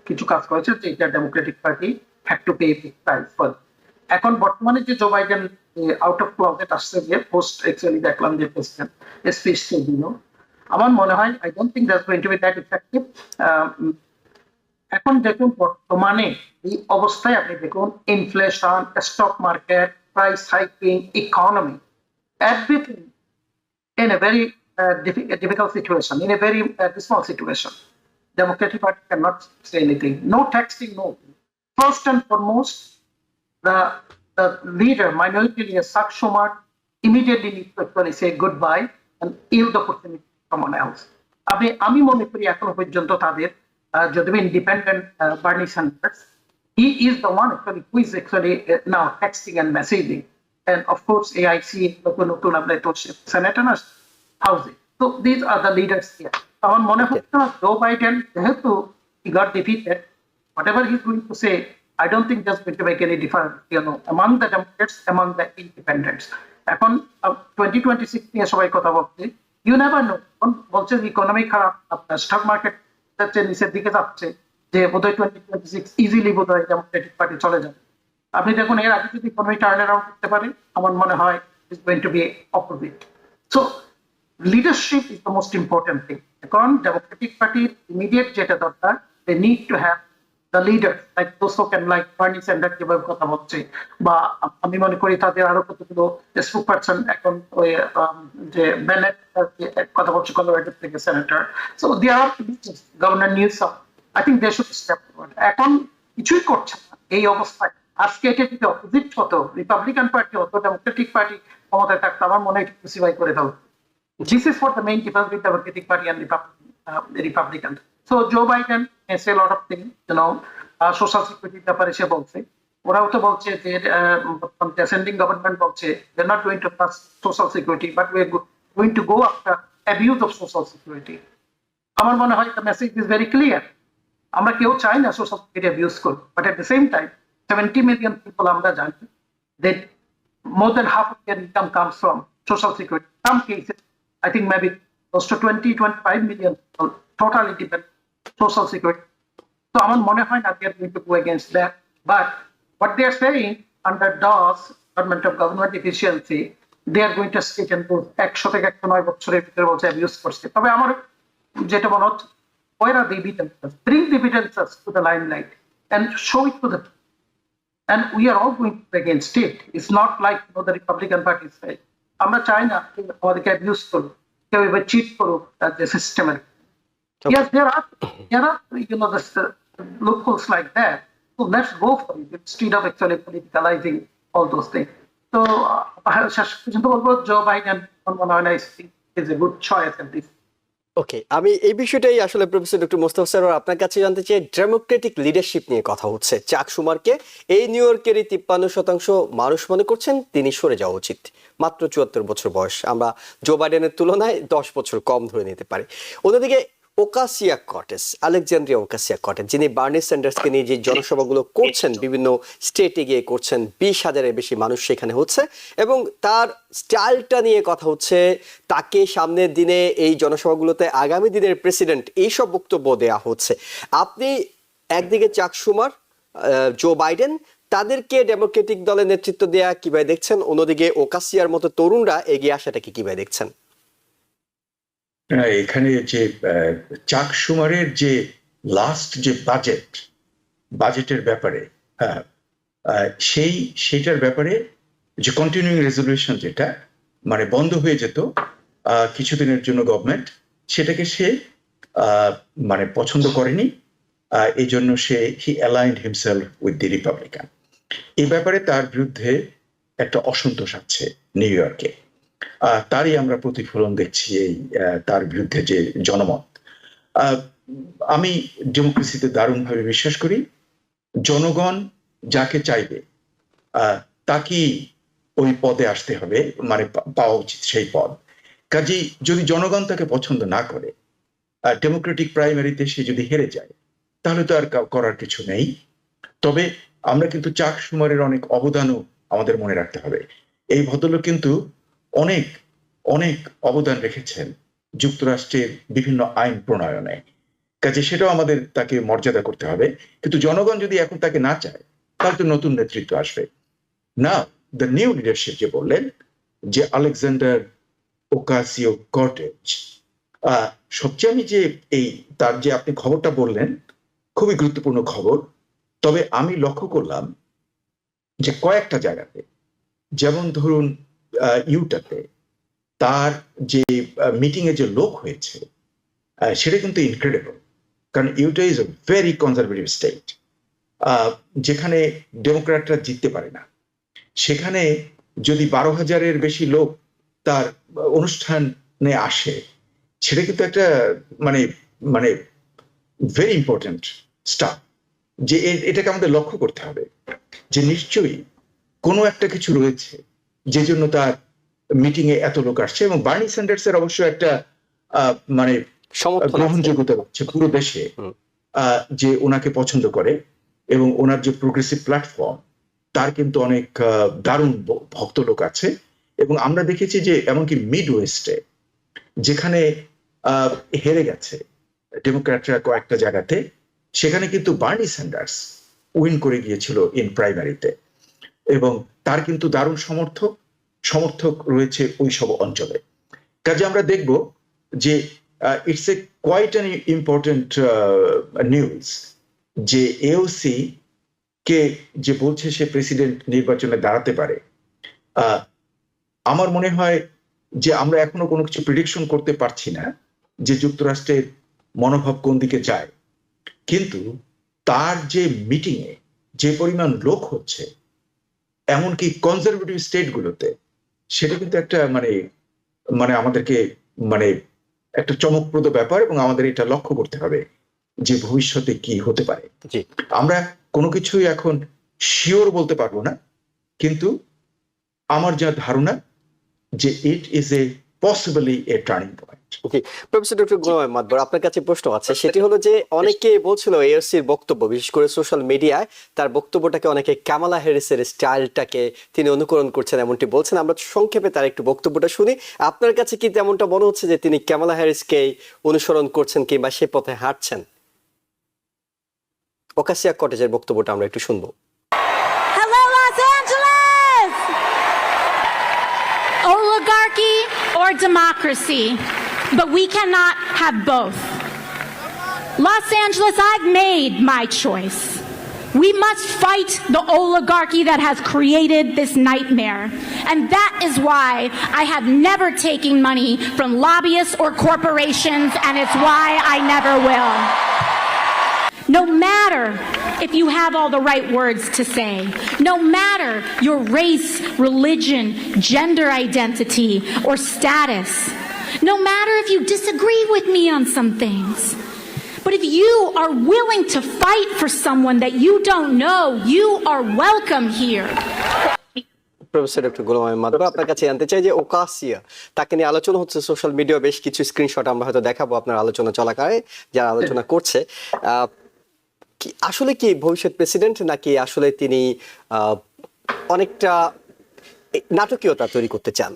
কিছু কাজ করেছে, যে এটা Democratic Party had to pay price for. এখন বর্তমানে যে Joe Biden out of closet আসছে, যে পোস্ট অ্যাকচুয়ালি দেখলাম যে প্রেসিডেন্ট স্পিচ দিল, আমার মনে হয় I don't think that's going to be that effective. এখন দেখুন বর্তমানে এই অবস্থায় আপনি দেখুন inflation, stock market, price hiking, economy, everything in a very difficult situation, in a very dismal situation. Democratic Party cannot say anything. No texting, no. First and foremost, the leader, minority leader, Chuck Schumer, immediately needs to actually say goodbye and yield the opportunity to someone else. আমি মনে করি এখনো পর্যন্ত তাদের যদি independent Bernie Sanders, he is the one actually who is actually now texting and messaging. And of course, AIC, Senator housing. So these are the leaders here. Our Joe Biden, he got defeated. Whatever he's going to say, I don't think that's going to make any difference, among the Democrats, among the independents. এখন 2026 নিয়ে সবাই কথা বলছে, you never know. বলছে economy খারাপ, আপনার stock market যাচ্ছে নিচের দিকে যাচ্ছে, যে বোধহয় 2026 ইজিলি বোধহয় ডেমোক্রেটিক পার্টি চলে যাবে। আপনি দেখুন এর আগে যদি ইকোনমি টার্ন অ্যারাউন্ড করতে পারে, আমার মনে হয় it's going to be opposite. So leadership is the most important thing. এখন ডেমোক্রেটিক পার্টির ইমিডিয়েট যেটা দরকার, they need to have the leader like those who can, like Bernie Sanders যেভাবে কথা বলছে, বা আমি মনে করি তাদের আরো কতগুলো স্পোক পারসন, এখন ওই যে বেনেট কথা বলছে কলোরাডো থেকে senator, so they are governor Newsom, I think they should step forward. এখন কিছুই করছে না এই অবস্থায়। আজকে এটা যদি অপোজিট হতো, রিপাবলিকান পার্টি হতো, ডেমোক্রেটিক পার্টি ক্ষমতায় থাকতো, আমার মনে হয় ক্রুসিফাই করে দাও। This is what the main difference with Democratic Party and Republican. So Joe Biden may say a lot of things, social security ব্যাপারে সে বলছে, ওরাও তো বলছে যে descending government বলছে they're not going to pass social security, but we're going to go after abuse of social security. আমার মনে হয় the message is very clear. আমরা কেউ চাই না social security abuse করব, but at the same time 70 million people আমরা জানি that more than half of their income comes from social security. Some cases, I think maybe close to 20-25 million people totally depend on social security. So আমার মনে হয় না they are going to go against that. But what they are saying under DOS, Government of Government Efficiency, they are going to stick and do 100 থেকে 109 বছরের ভিতরে বলছে abuse করছে। তবে আমার যেটা মনে হচ্ছে, where are the evidences? Bring the evidences to the limelight and show it to the people. And we are all going against it. It's not like the Republican Party say, আমরা চাই না আমাদেরকে অ্যাবিউজ করুক, কেউ এবার cheat করুক the system. Yes, there are the loopholes like that. So let's go for it instead of actually politicalizing all those things. So শেষ পর্যন্ত বলবো Joe Biden is a good choice at this. Okay, আমি এই বিষয়টাই আসলে professor doctor Mostafa Sarwar আপনার কাছে জানতে চাই। ডেমোক্রেটিক লিডারশিপ নিয়ে কথা হচ্ছে, চাক সুমারকে এই নিউ ইয়র্কেরই 53% মানুষ মনে করছেন তিনি সরে যাওয়া উচিত। মাত্র 74 বছর বয়স, আমরা জো বাইডেনের তুলনায় 10 বছর কম ধরে নিতে পারি। অন্যদিকে আলেকজান্দ্রিয়া ওকাসিয়া কর্টেস, যিনি বার্নি স্যান্ডার্সকে নিয়ে যে জনসভাগুলো করছেন, বিভিন্ন স্টেটে গিয়ে করছেন, 20,000-এর বেশি মানুষ সেখানে হচ্ছে, এবং তার স্টাইলটা নিয়ে কথা হচ্ছে, তাকে সামনের দিনে এই জনসভাগুলোতে আগামী দিনের প্রেসিডেন্ট এইসব বক্তব্য দেওয়া হচ্ছে। আপনি একদিকে চাক সুমার, জো বাইডেন, তাদেরকে ডেমোক্রেটিক দলের নেতৃত্ব দেয়া কিভাবে দেখছেন, অন্যদিকে ওকাসিয়ার মতো তরুণরা এগিয়ে আসাটাকে কিভাবে দেখছেন? এখানে যে চাক সুমারের যে লাস্ট যে বাজেটের ব্যাপারে, হ্যাঁ, সেইটার ব্যাপারে যে কন্টিনিউইং রেজলিউশন যেটা মানে বন্ধ হয়ে যেত কিছুদিনের জন্য গভর্নমেন্ট, সেটাকে সে মানে পছন্দ করেনি। এই জন্য সে he aligned himself with the Republican. এই ব্যাপারে তার বিরুদ্ধে একটা অসন্তোষ আছে নিউ ইয়র্কে। তারই আমরা প্রতিফলন দেখছি এই তার বিরুদ্ধে যে জনমত। আমি ডেমোক্রেসিতে দারুণভাবে বিশ্বাস করি। জনগণ যাকে চাইবে তাকেই ওই পদে আসতে হবে, মানে পাওয়া উচিত সেই পদ। কাজেই যদি জনগণ তাকে পছন্দ না করে, ডেমোক্রেটিক প্রাইমারিতে সে যদি হেরে যায়, তাহলে তো আর করার কিছু নেই। তবে আমরা কিন্তু চাক সুমারের অনেক অবদানও আমাদের মনে রাখতে হবে। এই ভদ্রলোক কিন্তু অনেক অনেক অবদান রেখেছেন যুক্তরাষ্ট্রের বিভিন্ন আইন প্রণয়নে। কাজে সেটাও আমাদের তাকে মর্যাদা করতে হবে। কিন্তু জনগণ যদি এখন তাকে না চায়, তাহলে তো নতুন নেতৃত্ব আসবে না। দ্য নিউ লিডারশিপ যে বললেন, যে আলেকজান্ডার ওকাসিও কর্টেজ, সবচেয়ে আমি যে এই তার যে আপনি খবরটা বললেন, খুবই গুরুত্বপূর্ণ খবর। তবে আমি লক্ষ্য করলাম যে কয়েকটা জায়গাতে, যেমন ধরুন ইউটাতে তার যে মিটিং এ যে লোক হয়েছে, সেটা কিন্তু ইনক্রেডিবল। কারণ Utah is a very conservative state, যেখানে ডেমোক্র্যাটরা জিততে পারে না। সেখানে যদি 12,000-এর বেশি লোক তার অনুষ্ঠানে আসে, সেটা কিন্তু একটা মানে মানে ভেরি ইম্পর্টেন্ট স্টাফ। যে এটাকে আমাদের লক্ষ্য করতে হবে যে নিশ্চয়ই কোনো একটা কিছু রয়েছে যে জন্য তার মিটিং এ এত লোক আসছে। এবং বার্নি স্যান্ডার্সের অবশ্য একটা মানে গ্রহণযোগ্যতা হচ্ছে পুরো দেশে, যে ওনাকে পছন্দ করে, এবং ওনার যে প্রোগ্রেসিভ প্ল্যাটফর্ম, তার কিন্তু অনেক দারুণ ভক্ত লোক আছে। এবং আমরা দেখেছি যে এমনকি মিড ওয়েস্টে, যেখানে হেরে গেছে ডেমোক্র্যাটরা কয়েকটা জায়গাতে, সেখানে কিন্তু বার্নি স্যান্ডার্স উইন করে গিয়েছিল ইন প্রাইমারিতে, এবং তার কিন্তু দারুণ সমর্থক রয়েছে ওই সব অঞ্চলে। কাজে আমরা দেখব যে it's a quite an important news যে এওসি কে যে বলছে সে প্রেসিডেন্ট নির্বাচনে দাঁড়াতে পারে। আমার মনে হয় যে আমরা এখনো কোনো কিছু প্রেডিকশন করতে পারছি না যে যুক্তরাষ্ট্রের মনোভাব কোন দিকে যায়, কিন্তু তার যে মিটিং এ যে পরিমাণ লোক হচ্ছে, এমনকি কনজারভেটিভ স্টেটগুলোতে, সেটা কিন্তু একটা মানে আমাদেরকে মানে একটা চমকপ্রদ ব্যাপার। এবং আমাদের এটা লক্ষ্য করতে হবে যে ভবিষ্যতে কি হতে পারে। আমরা কোনো কিছুই এখন শিওর বলতে পারবো না, কিন্তু আমার যা ধারণা যে it is a possibly a turning point. Professor doctor Golam Ahmad Matbar, আপনার কাছে প্রশ্ন আছে। সেটি হলো যে অনেকে বলছিল এআরসির বক্তব্য, বিশেষ করে সোশ্যাল মিডিয়ায় তার বক্তব্যটাকে অনেকে কামালা হ্যারিসের স্টাইলটাকে তিনি অনুকরণ করছেন এমনটি বলছেন। আমরা সংক্ষেপে তার একটু বক্তব্যটা শুনি। আপনার কাছে কি তেমনটা মনে হচ্ছে যে তিনি কামালা হ্যারিসকে অনুসরণ করছেন কিংবা সে পথে হাঁটছেন? ওকাসিয়া কটেজের বক্তব্যটা আমরা একটু শুনবো। Hello, Los Angeles! Oligarchy or democracy, but we cannot have both. Los Angeles, I've made my choice. We must fight the oligarchy that has created this nightmare. And that is why I have never taken money from lobbyists or corporations, and it's why I never will. No matter if you have all the right words to say, no matter your race, religion, gender identity, or status, no matter if you disagree with me on some things, but if you are willing to fight for someone that you don't know, you are welcome here. Professor doctor Golam Ahmad Matbar, আপনার কাছে জানতে চাই যে ওকাসিয়া, তাকে নিয়ে আলোচনা হচ্ছে social মিডিয়ায়, বেশ কিছু স্ক্রিনশট আমরা হয়তো দেখাবো আপনার আলোচনা চলাকালে যারা আলোচনা করছে। আসলে কি ভবিষ্যৎ প্রেসিডেন্ট, নাকি আসলে তিনি অনেকটা নাটকীয়তা তৈরি করতে চান?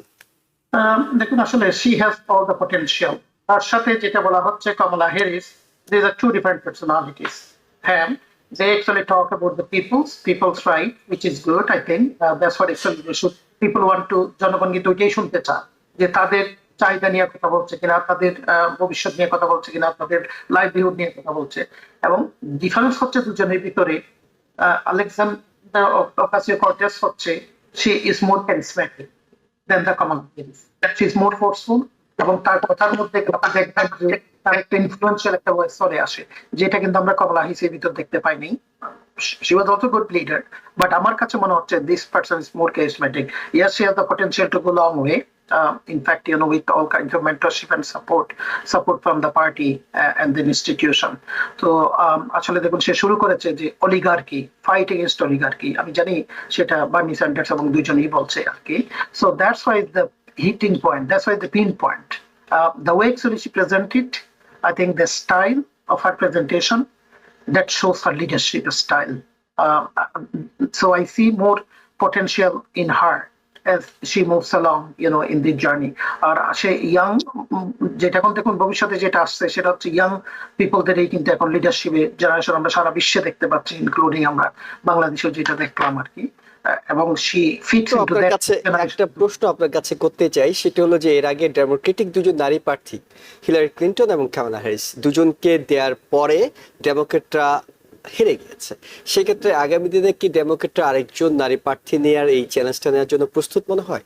দেখুন, আসলে she has all the potential. তার সাথে যেটা বলা হচ্ছে Kamala Harris, these are two different personalities. হ্যাঁ, they actually talk about the people's right, which is good. I think that's what actually they should. People want to জনগণ কিন্তু ওইটাই শুনতে চায় যে তাদের চাহিদা নিয়ে কথা বলছে কিনা, তাদের ভবিষ্যৎ নিয়ে কথা বলছে কিনা, তাদের লাইভলিহুড নিয়ে কথা বলছে। এবং ডিফারেন্স হচ্ছে দুজনের ভিতরে। আলেকজান্ডার অকাসিও-কর্টেজ হচ্ছে she is more charismatic than the Kamala Harris. She is more forceful এবং তার কথার মধ্যে দেখবেন যে তার একটা ইনফ্লুয়েন্সিয়াল একটা ভয়েস চলে আসে, যেটা কিন্তু আমরা কমলা হ্যারিসের ভিতর দেখতে পাইনি। She was also good leader, but আমার কাছে মনে হচ্ছে this person is more charismatic. Yes, she has the potential to go long way. In fact, with all kinds of mentorship and support from the party and the institution. তো আসলে দেখুন সে শুরু করেছে যে অলিগার্কি, ফাইট এগেইনস্ট অলিগার্কি। আমি জানি সেটা Bernie Sanders এবং দুইজনই বলছে আর কি। So that's why the hitting point, that's why the pin point. The way actually she presented, I think the style of her presentation, that shows her leadership style. So I see more potential in her as she moves along, in the journey. আর সে young, যেটা এখন দেখুন ভবিষ্যতে যেটা আসছে সেটা হচ্ছে ইয়াং পিপলদেরই কিন্তু এখন লিডারশিপে জেনারেশন আমরা সারা বিশ্বে দেখতে পাচ্ছি, ইনক্লুডিং আমরা বাংলাদেশেও যেটা দেখলাম আর কি। এবং she fits into আপনার that কাছে generation. একটা প্রশ্ন আপনার কাছে করতে চাই, সেটা হলো যে এর আগে ডেমোক্রেটিক দুজন নারী প্রার্থী হিলারি ক্লিন্টন এবং কামালা হ্যারিস দুজনকে দেওয়ার পরে ডেমোক্রেটরা হেরে গিয়েছে। সেক্ষেত্রে আগামী দিনে কি ডেমোক্রেটরা আরেকজন নারী প্রার্থী নেওয়ার এই চ্যালেঞ্জটা নেওয়ার জন্য প্রস্তুত মনে হয়?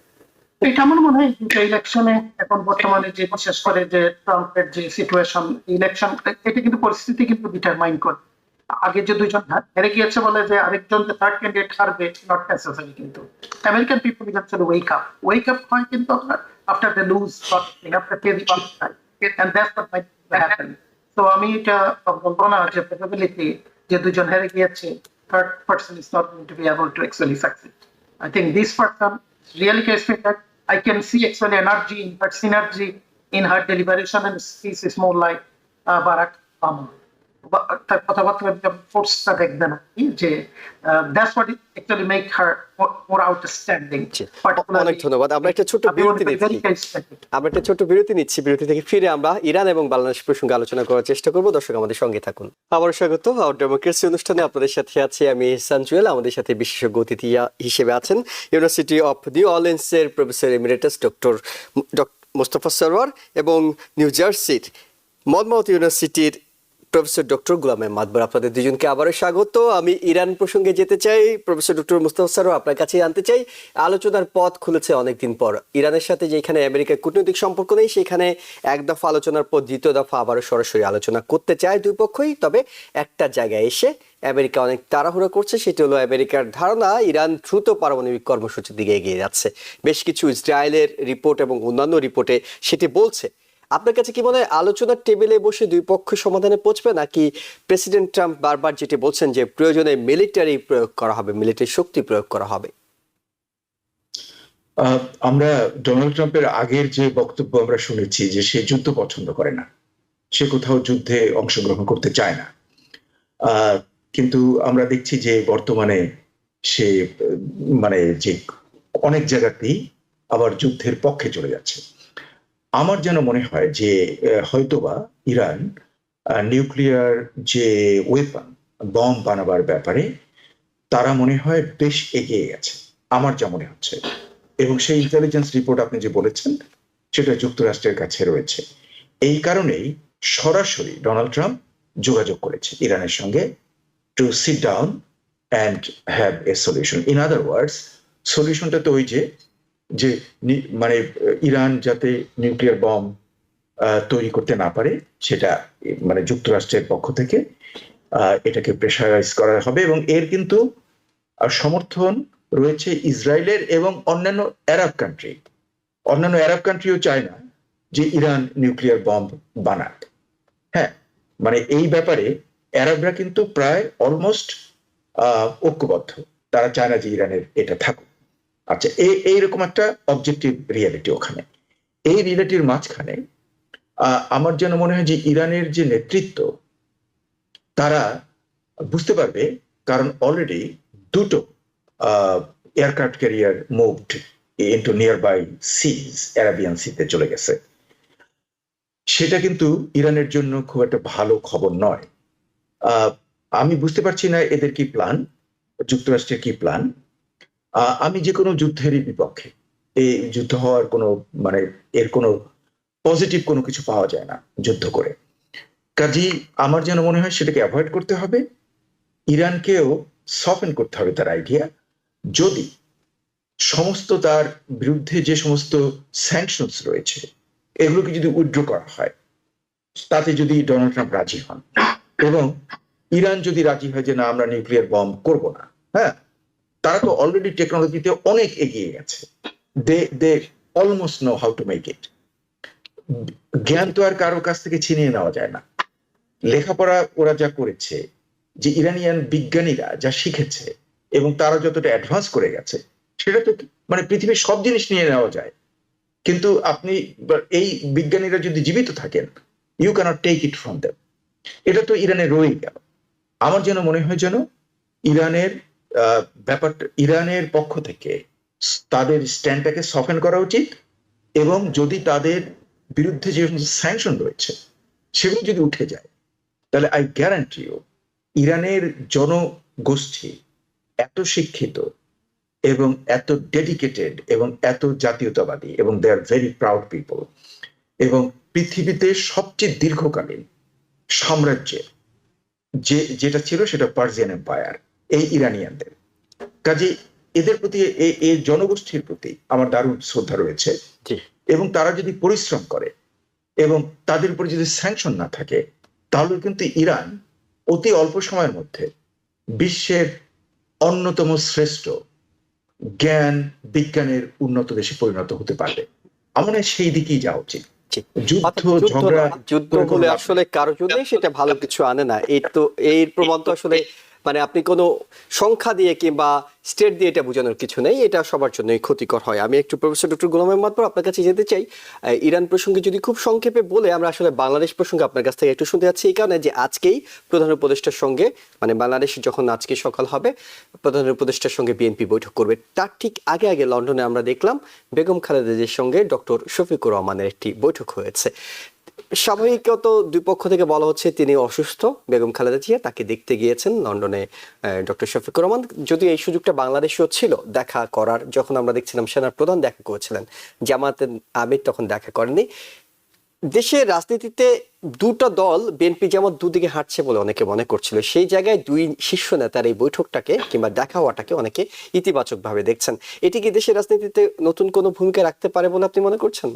এটা আমার মনে হয় যে ইলেকশনে এখন বর্তমানে যে বিশেষ করে যে ট্রাম্পের যে সিচুয়েশন, ইলেকশন এটা কিন্তু পরিস্থিতি কিন্তু ডিটারমাইন করে। আগে যে দুইজন হেরে গিয়েছে বলে যে আরেকজন যে থার্ড ক্যান্ডিডেট হারবে, নট নেসেসারি। কিন্তু American people will actually wake up হয় কিন্তু after the lose, after and that's what might happen. তো আমি এটা বলবো না যে প্রবাবিলিটি যে দুজন হেরে গিয়েছে, third person is not going to be able to actually succeed. I think this person really charismatic. I can see actually energy in her synergy in her deliberation and speech is more like Barack Obama. তার কথাবার্তা ফোর্সটা দেখবেন যে that's what it actually make her more outstanding. অনেক ধন্যবাদ। আমরা একটা ছোট বিরতি নিচ্ছি। বিরতি থেকে ফিরে আমরা ইরান এবং বাংলাদেশ প্রসঙ্গে আলোচনা করার চেষ্টা করব। দর্শক আমাদের সঙ্গে থাকুন। আবার স্বাগত আওয়ার ডেমোক্রেসি অনুষ্ঠানে। আপনাদের সাথে আছি আমি সানজুয়েল। আমাদের সাথে বিশেষজ্ঞ অতিথি হিসেবে আছেন ইউনিভার্সিটি অফ নিউ অরলিন্সের professor emeritus doctor Mostafa Sarwar এবং নিউ জার্সির মনমাউথ ইউনিভার্সিটির প্রফেসর ডক্টর গোলাম মাদবর। আপনাদের দুজনকে আবারও স্বাগত। আমি ইরান প্রসঙ্গে যেতে চাই। প্রফেসর ডক্টর মুস্তাফা সরওয়ার, আপনার কাছে জানতে চাই, আলোচনার পথ খুলেছে অনেকদিন পর ইরানের সাথে, যেখানে আমেরিকার কূটনৈতিক সম্পর্ক নেই, সেখানে এক দফা আলোচনার পর দ্বিতীয় দফা আবারও সরাসরি আলোচনা করতে চায় দুই পক্ষই। তবে একটা জায়গায় এসে আমেরিকা অনেক তাড়াহুড়ো করছে। সেটি হলো আমেরিকার ধারণা ইরান দ্রুত পারমাণবিক কর্মসূচির দিকে এগিয়ে যাচ্ছে। বেশ কিছু ইসরায়েলের রিপোর্ট এবং অন্যান্য রিপোর্টে সেটি বলছে। আপনার কাছে কি মনে হয় আলোচনার টেবিলে বসে দুই পক্ষ সমাধানে পৌঁছবে, নাকি প্রেসিডেন্ট ট্রাম্প বারবার যেটি বলছেন যে প্রয়োজনে মিলিটারি প্রয়োগ করা হবে, মিলিটারি শক্তি প্রয়োগ করা হবে? আমরা ডোনাল্ড ট্রাম্পের আগের যে বক্তব্য আমরা শুনেছি যে সে যুদ্ধ পছন্দ করে না, সে কোথাও যুদ্ধে অংশগ্রহণ করতে চায় না। কিন্তু আমরা দেখছি যে বর্তমানে সে যে অনেক জায়গাতেই আবার যুদ্ধের পক্ষে চলে যাচ্ছে। আমার যেন মনে হয় যে হয়তোবা ইরান নিউক্লিয়ার যে ওয়েপন, বম বানাবার ব্যাপারে তারা মনে হয় বেশ এগিয়ে গেছে, আমার যা মনে হচ্ছে। এবং সেই ইন্টেলিজেন্স রিপোর্ট আপনি যে বলেছেন সেটা যুক্তরাষ্ট্রের কাছে রয়েছে। এই কারণেই সরাসরি ডোনাল্ড ট্রাম্প যোগাযোগ করেছে ইরানের সঙ্গে to sit down and have a solution. In other words, সলিউশনটা তো ওই যে ইরান যাতে নিউক্লিয়ার বম তৈরি করতে না পারে, সেটা যুক্তরাষ্ট্রের পক্ষ থেকে এটাকে প্রেসারাইজ করা হবে। এবং এর কিন্তু সমর্থন রয়েছে ইসরায়েলের এবং অন্যান্য আরব কান্ট্রিও চায় না যে ইরান নিউক্লিয়ার বম বানাক। হ্যাঁ, এই ব্যাপারে আরবরা কিন্তু প্রায় অলমোস্ট ঐক্যবদ্ধ, তারা চায় না যে ইরানের এটা থাকুক। আচ্ছা, এইরকম একটা অবজেক্টিভ রিয়ালিটি ওখানে। এই রিয়ালিটির মাঝখানে আমার যেন মনে হয় যে ইরানের যে নেতৃত্ব তারা বুঝতে পারবে, কারণ অলরেডি দুটো aircraft carrier moved into nearby seas, Arabian সিতে চলে গেছে। সেটা কিন্তু ইরানের জন্য খুব একটা ভালো খবর নয়। আমি বুঝতে পারছি না এদের কি প্ল্যান, যুক্তরাষ্ট্রের কি প্ল্যান। আমি যে কোনো যুদ্ধেরই বিপক্ষে। এই যুদ্ধ হওয়ার কোনো মানে এর কোনো পজিটিভ কোনো কিছু পাওয়া যায় না যুদ্ধ করে। কাজেই আমার যেন মনে হয় সেটাকে অ্যাভয়েড করতে হবে। ইরানকেও সফেন করতে হবে তার আইডিয়া। যদি সমস্ত তার বিরুদ্ধে যে সমস্ত স্যাংশনস রয়েছে এগুলোকে যদি উইথড্র করা হয়, তাতে যদি ডোনাল্ড ট্রাম্প রাজি হন এবং ইরান যদি রাজি হয় যে না আমরা নিউক্লিয়ার বম্ব করব না, হ্যাঁ, তারা তো অলরেডি টেকনোলজিতে অনেক এগিয়ে গেছে। They almost know how to make it. জ্ঞান তো আর কারোর কাছ থেকে ছিনিয়ে নেওয়া যায় না। লেখাপড়া ওরা যা করেছে, যে ইরানিয়ান বিজ্ঞানীরা যা শিখেছে এবং তারা যতটা অ্যাডভান্স করে গেছে, সেটা তো মানে পৃথিবীর সব জিনিস নিয়ে নেওয়া যায়। কিন্তু আপনি এই বিজ্ঞানীরা যদি জীবিত থাকেন, you can't take it from them. এটা তো ইরানে রয়ে গেল। আমার যেন মনে হয় যেন ইরানের ব্যাপারটা, ইরানের পক্ষ থেকে তাদের স্ট্যান্ডটাকে সফেন করা উচিত এবং যদি তাদের বিরুদ্ধে যে স্যাংশন রয়েছে সেগুলো যদি উঠে যায়, তাহলে আই গ্যারান্টি ইউ ইরানের জনগোষ্ঠী এত শিক্ষিত এবং এত ডেডিকেটেড এবং এত জাতীয়তাবাদী এবং দে আর ভেরি প্রাউড পিপল, এবং পৃথিবীতে সবচেয়ে দীর্ঘকালীন সাম্রাজ্যের যেটা ছিল সেটা পার্সিয়ান এম্পায়ার, এই ইরানিয়ানদের। কাজে এদের প্রতি এই জনগোষ্ঠীর প্রতি আমার দারুণ শ্রদ্ধা রয়েছে। এবং তারা যদি পরিশ্রম করে এবং তাদের উপর যদি স্যাংশন না থাকে, তাহলে কিন্তু ইরান অতি অল্প সময়ের মধ্যে বিশ্বের অন্যতম শ্রেষ্ঠ জ্ঞান বিজ্ঞানের উন্নত দেশে পরিণত হতে পারবে। আমার মনে হয় সেই দিকেই যাওয়া উচিত। যুদ্ধ হলে আসলে কারো জন্য সেটা ভালো কিছু আনে না। এই তো এর প্রমাণ তো আসলে মানে আপনি কোনো সংখ্যা দিয়ে কিংবা স্টেট দিয়ে এটা বোঝানোর কিছু নেই, এটা সবার জন্যই ক্ষতিকর হয়। আমি একটু প্রফেসর ডক্টর গোলাম মোহাম্মদ আপনার কাছে যেতে চাই। ইরান প্রসঙ্গে যদি খুব সংক্ষেপে বলে আমরা আসলে বাংলাদেশ প্রসঙ্গে আপনার কাছ থেকে একটু শুনতে যাচ্ছি, এই কারণে যে আজকেই প্রধান উপদেষ্টার সঙ্গে মানে বাংলাদেশ যখন আজকে সকাল হবে প্রধান উপদেষ্টার সঙ্গে বিএনপি বৈঠক করবে, তার ঠিক আগে আগে লন্ডনে আমরা দেখলাম বেগম খালেদা জিয়ার সঙ্গে ডক্টর শফিকুর রহমানের একটি বৈঠক হয়েছে। স্বাভাবিকত দুই পক্ষ থেকে বলা হচ্ছে তিনি অসুস্থ, বেগম খালেদা জিয়া, তাকে দেখতে গিয়েছেন লন্ডনে ডক্টর শফিকুর রহমান। যদিও এই সুযোগটা বাংলাদেশেও ছিল দেখা করার, যখন আমরা দেখছিলাম সেনার প্রধান দেখা করেছিলেন, জামায়াতের আমির তখন দেখা করেনি। দেশের রাজনীতিতে দুটো দল বিএনপি যেমন দুদিকে হাঁটছে বলে অনেকে মনে করছিল, সেই জায়গায় দুই শীর্ষ নেতার এই বৈঠকটাকে কিংবা দেখা হওয়াটাকে অনেকে ইতিবাচক ভাবে দেখছেন। এটি কি দেশের রাজনীতিতে নতুন কোনো ভূমিকা রাখতে পারে বলে আপনি মনে করছেন?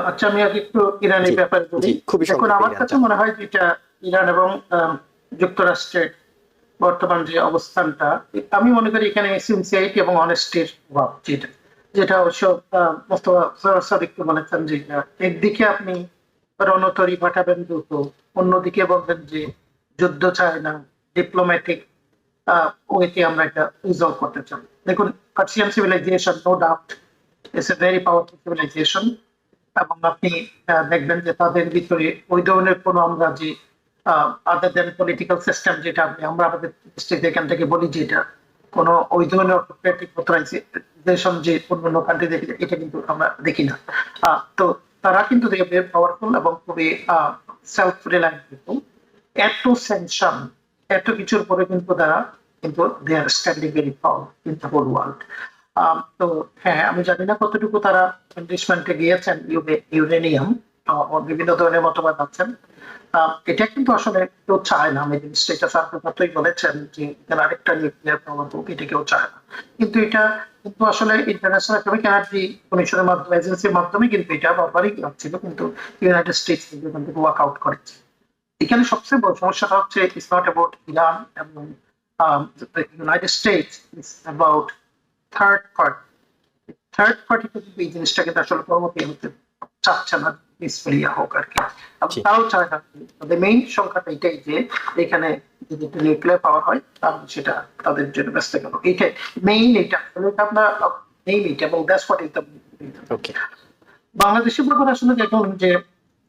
আচ্ছা, আমি আগে একটু ইরানের ব্যাপারে বলি। এখন আমার কাছে মনে হয় যেটা ইরান এবং যুক্তরাষ্ট্রের বর্তমান যে অবস্থানটা, আমি মনে করি এখানে সিনসিয়ারিটি এবং অনেস্টির অভাব, যেটা অবশ্য মোস্তফা সাদিক বলেছেন যে একদিকে আপনি রণতরী পাঠাবেন দ্রুত, অন্যদিকে বলবেন যে যুদ্ধ চায় না, ডিপ্লোম্যাটিক ওয়েতে আমরা এটা রিজলভ করতে চাই। দেখুন, Persian civilisation no doubt it's a very powerful civilisation, এবং আপনি দেখবেন যে তাদের ভিতরে ওই ধরনের কোনো আমরা যে আদার দেন পলিটিক্যাল সিস্টেম, যেটা আমরা আমাদের এখান থেকে বলি যে এটা কোনো ওই ধরনের অটোক্রেটিক অথরাইজেশন যে অন্যান্য কান্ট্রি দেখি, এটা কিন্তু আমরা দেখি না। তো তারা কিন্তু পাওয়ারফুল এবং খুবই সেলফ রিলায়েন্ট পিপল। এত স্যাংশন, এত কিছুর পরে কিন্তু তারা কিন্তু they are standing very firm in the whole world. তো হ্যাঁ, আমি জানি না কতটুকু তারা এনরিচমেন্টে গিয়েছেন ইউরেনিয়াম, বিভিন্ন ধরনের মতবাদ আছেন। এটা কিন্তু আসলে কেউ চায় না। আমি জিনিসটা এটা সার্বতই বলেছেন যে আরেকটা নিউক্লিয়ার পাওয়ার হোক, এটা কেউ চায় না। কিন্তু এটা কিন্তু আসলে ইন্টারন্যাশনাল অ্যাটমিক এনার্জি কমিশনের মাধ্যমে, এজেন্সির মাধ্যমে কিন্তু এটা বারবারই ছিল, কিন্তু ইউনাইটেড স্টেটস কিন্তু এখান থেকে ওয়ার্ক আউট করেছে। এখানে সবচেয়ে বড় সমস্যাটা হচ্ছে ইটস নট অ্যাবাউট ইরান এবং United states, it's about third party কিন্তু এই জিনিসটাকে আসলে প্রমোট হতে চাচ্ছে না, পিসফুলি হোক আর কি। তাও চায় না। মেইন সংখ্যাটা এটাই যে এখানে যদি নিউক্লিয়ার পাওয়ার হয় তাহলে সেটা তাদের জন্য ব্যস্ত গেল। এইটাই মেইন, এটা আপনার মেইন এটা, এবং দ্যাটস হোয়াট ইজ দ্য ওকে। বাংলাদেশের ব্যাপারে আসলে দেখুন যে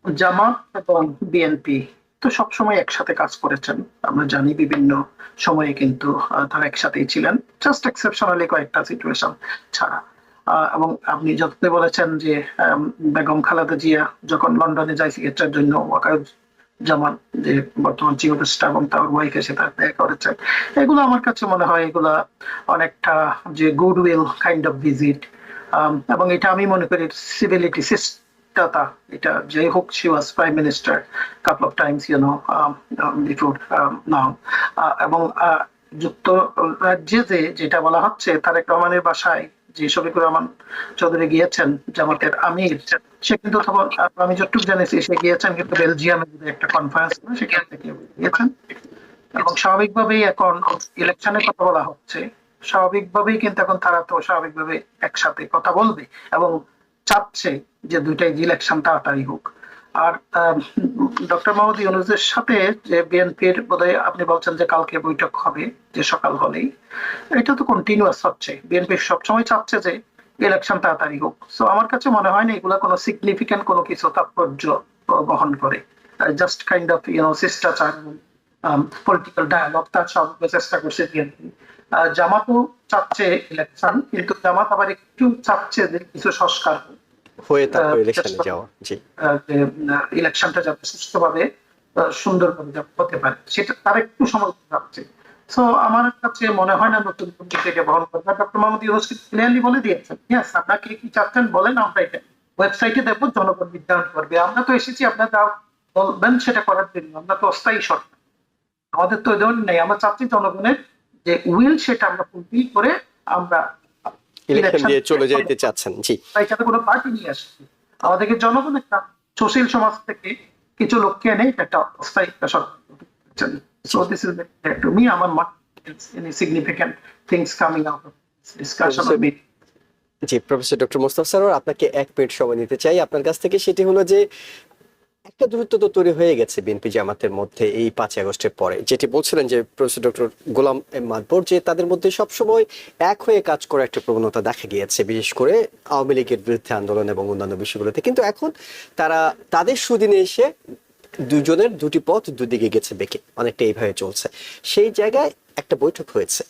জামাত এবং বিএনপি তো সবসময় একসাথে কাজ করেছেন, আমরা জানি বিভিন্ন সময়ে কিন্তু তারা একসাথেই ছিলেন, জাস্ট এক্সেপশনালি কয়েকটা সিচুয়েশন ছাড়া। এবং আপনি যতই বলেছেন যে বেগম খালেদা জিয়া যখন লন্ডনে যায় চিকিৎসার জন্য, জামান যে বর্তমান চিফ অফ স্টাফ এবং তার ওয়াইফ এসে তার দেখা করেছেন, এগুলো আমার কাছে মনে হয় এগুলা অনেকটা যে গুডউইল কাইন্ড অফ ভিজিট, এবং এটা আমি মনে করি সিভিলিটি শিষ্টতা, এটা যে হোক she was prime minister couple of Times before now, এবং যুক্তরাজ্যে যেটা বলা হচ্ছে তারেক রহমানের বাসায় যে শফিকুর রহমান চৌধুরী গিয়েছেন জামাতের আমির, সে কিন্তু তখন আমি যতটুকু জানিয়েছি সে গিয়েছেন কিন্তু বেলজিয়ামে একটা কনফারেন্স সেখান থেকে গিয়েছেন, এবং স্বাভাবিকভাবেই এখন ইলেকশনের কথা বলা হচ্ছে, স্বাভাবিকভাবেই কিন্তু এখন তারা তো স্বাভাবিকভাবে একসাথে কথা বলবে এবং চাচ্ছে যে দুইটাই ইলেকশন তাড়াতাড়ি হোক। আর ডক্টর মোহাম্মদ ইউনূসের সাথে যে বিএনপির বোধহয় আপনি বলছেন যে কালকে বৈঠক হবে যে সকাল হলেই, এটা তো কন্টিনিউয়াস হচ্ছে, বিএনপি সবসময় চাচ্ছে যে ইলেকশন তাড়াতাড়ি হোক। সো আমার কাছে মনে হয় না এগুলা কোনো সিগনিফিক্যান্ট কোনো কিছু তাৎপর্য বহন করে, জাস্ট কাইন্ড অফ শিষ্টাচার পলিটিক্যাল ডায়ালগ তার সব চেষ্টা করছে বিএনপি। জামাতও চাচ্ছে ইলেকশন, কিন্তু জামাত আবার একটু চাচ্ছে যে কিছু সংস্কার হয়ে তারপর ইলেকশনে যাওয়া। জি, ইলেকশনটা যাতে সুষ্ঠুভাবে সুন্দরভাবে হতে পারে সেটা তার একটু সময় লাগছে। সো আমার কাছে মনে হয় না নতুন পদ্ধতি এটা বহন করবে। ডক্টর মোহাম্মদ ইউনূস ক্লিয়ারলি বলে দিয়েছেন, ইয়েস আপনাকে কি চাচ্ছেন বলেন, আমরা এটা ওয়েবসাইটে দেখবো, জনগণ নির্ধারণ করবে। আমরা তো এসেছি আপনারা যা বলবেন সেটা করার জন্য, আমরা তো অস্থায়ী সরকার, আমাদের তো ওই ধরনের নেই। আমরা চাচ্ছি জনগণের যে উইল সেটা আমরা ফুলফিল করে আমরা ইলেকশন দিয়ে চলে যাইতে চাচ্ছেন। জি, এখানে কোনো পার্টি নিয়ে আসছে, আমাদেরকে জনগণ একটা সুশীল সমাজ থেকে কিছু লোককে এনে একটা অস্থায়ী সরকার। So this is to me, আমার any significant things coming out of this discussion of me. G, professor doctor Mostafa Sarwar, আপনাকে 1 মিনিট সময় নিতে চাই আপনার কাছ থেকে। সেটি হলো যে একটা দূরত্ব তো তৈরি হয়ে গেছে বিএনপি জামাতের মধ্যে এই 5 আগস্টের পরে, যেটি বলছিলেন যে প্রফেসর ডক্টর গোলাম মাদবর, যে তাদের মধ্যে সবসময় এক হয়ে কাজ করার একটা প্রবণতা দেখা গিয়েছে, বিশেষ করে আওয়ামী লীগের বিরুদ্ধে আন্দোলন এবং অন্যান্য বিষয়গুলোতে। কিন্তু এখন তারা তাদের সুদিনে এসে দুজনের দুটি পথ দুদিকে গেছে বেঁকে, অনেকটা এইভাবে চলছে। সেই জায়গায় একটা বৈঠক হয়েছে,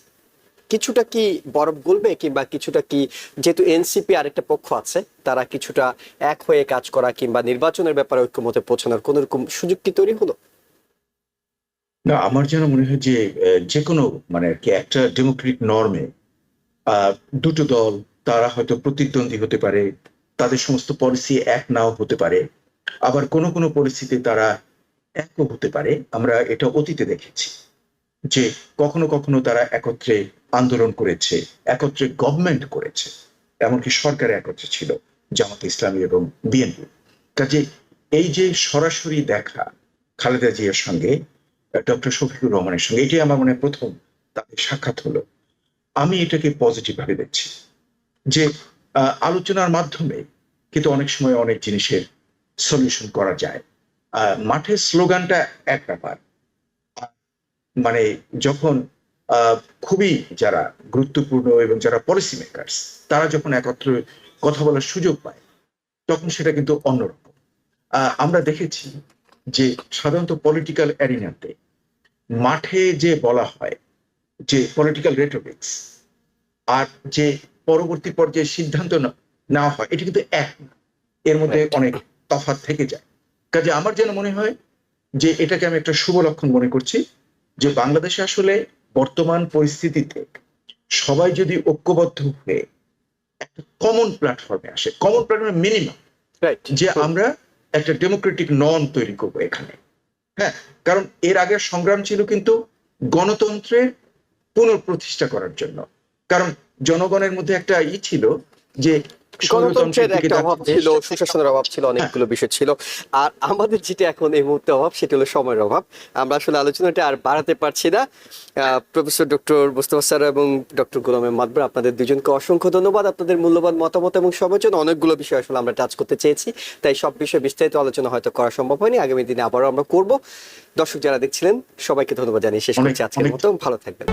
কিছুটা কি বরফ গলবে, কিংবা কিছুটা কি, যেহেতু এনসিপি আরেকটা পক্ষ আছে, তারা কিছুটা এক হয়ে কাজ করা কিংবা নির্বাচনের ব্যাপারে ঐক্যমতে পৌঁছানোর কোন রকম সুযোগ কি তৈরি হলো? না, আমার যেন মনে হয় যে যে কোনো মানে কি একটা ডেমোক্রেটিক নর্মে দুটো দল তারা হয়তো প্রতিদ্বন্দ্বী হতে পারে, তাদের সমস্ত পলিসি এক নাও হতে পারে, আবার কোনো কোনো পরিস্থিতি তারা একও হতে পারে। আমরা এটা অতীতে দেখেছি যে কখনো কখনো তারা একত্রে আন্দোলন করেছে, একত্রে গভর্নমেন্ট করেছে, এমনকি সরকারে একত্রে ছিল জামাত ইসলামী এবং বিএনপি। কাজে এই যে সরাসরি দেখা খালেদা জিয়ার সঙ্গে ডক্টর শফিকুর রহমানের সঙ্গে, এটাই আমার মনে হয় প্রথম তাদের সাক্ষাৎ হলো। আমি এটাকে পজিটিভ ভাবে দেখছি যে আলোচনার মাধ্যমে কিন্তু অনেক সময় অনেক জিনিসের সলিউশন করা যায়। মাঠের স্লোগানটা এক ব্যাপার, মানে যখন খুবই যারা গুরুত্বপূর্ণ এবং যারা পলিসি মেকার্স তারা যখন একত্রে কথা বলার সুযোগ পায় তখন সেটা কিন্তু অন্যরকম। আমরা দেখেছি যে সাধারণত পলিটিক্যাল অ্যারিনাতে মাঠে যে বলা হয় যে পলিটিক্যাল রেটোরিক্স আর যে পরবর্তী পর্যায়ে সিদ্ধান্ত নেওয়া হয়, এটা কিন্তু এক না, এর মধ্যে অনেক তফাৎ থেকে যায়। কাজে আমার যেন মনে হয় যে এটাকে আমি একটা শুভ লক্ষণ মনে করছি যে বাংলাদেশে আসলে বর্তমান পরিস্থিতিতে সবাই যদি ঐক্যবদ্ধ হয়ে একটা কমন প্ল্যাটফর্মে আসে, কমন প্ল্যাটফর্মে মিনিমাম যে আমরা একটা ডেমোক্রেটিক নর্ম তৈরি করবো এখানে। হ্যাঁ, কারণ এর আগের সংগ্রাম ছিল কিন্তু গণতন্ত্রের পুনঃপ্রতিষ্ঠা করার জন্য, কারণ জনগণের মধ্যে একটা ছিল যে গণতন্ত্রের একটা অভাব ছিল, সুশাসনের অভাব ছিল, অনেকগুলো বিষয় ছিল। আর আমাদের যেটা এখন এই মুহূর্তে অভাব সেটা হলো সময়ের অভাব। আমরা আসলে আলোচনাটা আর বাড়াতে পারছি না। প্রফেসর ডক্টর মোস্তফা সরোয়ার এবং ডক্টর গোলাম মাদবর, আপনাদের দুজনকে অসংখ্য ধন্যবাদ আপনাদের মূল্যবান মতামত এবং সময়ের জন্য। অনেকগুলো বিষয় আসলে আমরা টাচ করতে চেয়েছি, তাই সব বিষয়ে বিস্তারিত আলোচনা হয়তো করা সম্ভব হয়নি, আগামী দিনে আবারও আমরা করব। দর্শক যারা দেখছিলেন সবাইকে ধন্যবাদ জানিয়ে শেষ করছি আজকের মতো। ভালো থাকবেন।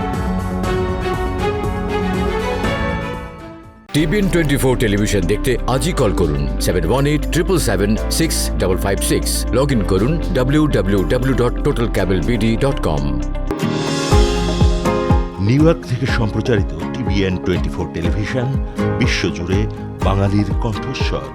TBN 24 টেলিভিশন দেখতে আজই কল করুন 7187776556। লগ ইন করুন www.totalcablebd.com। নিউ ইয়র্ক থেকে সম্প্রচারিত TBN 24 টেলিভিশন বিশ্বজুড়ে বাঙালির কণ্ঠস্বর।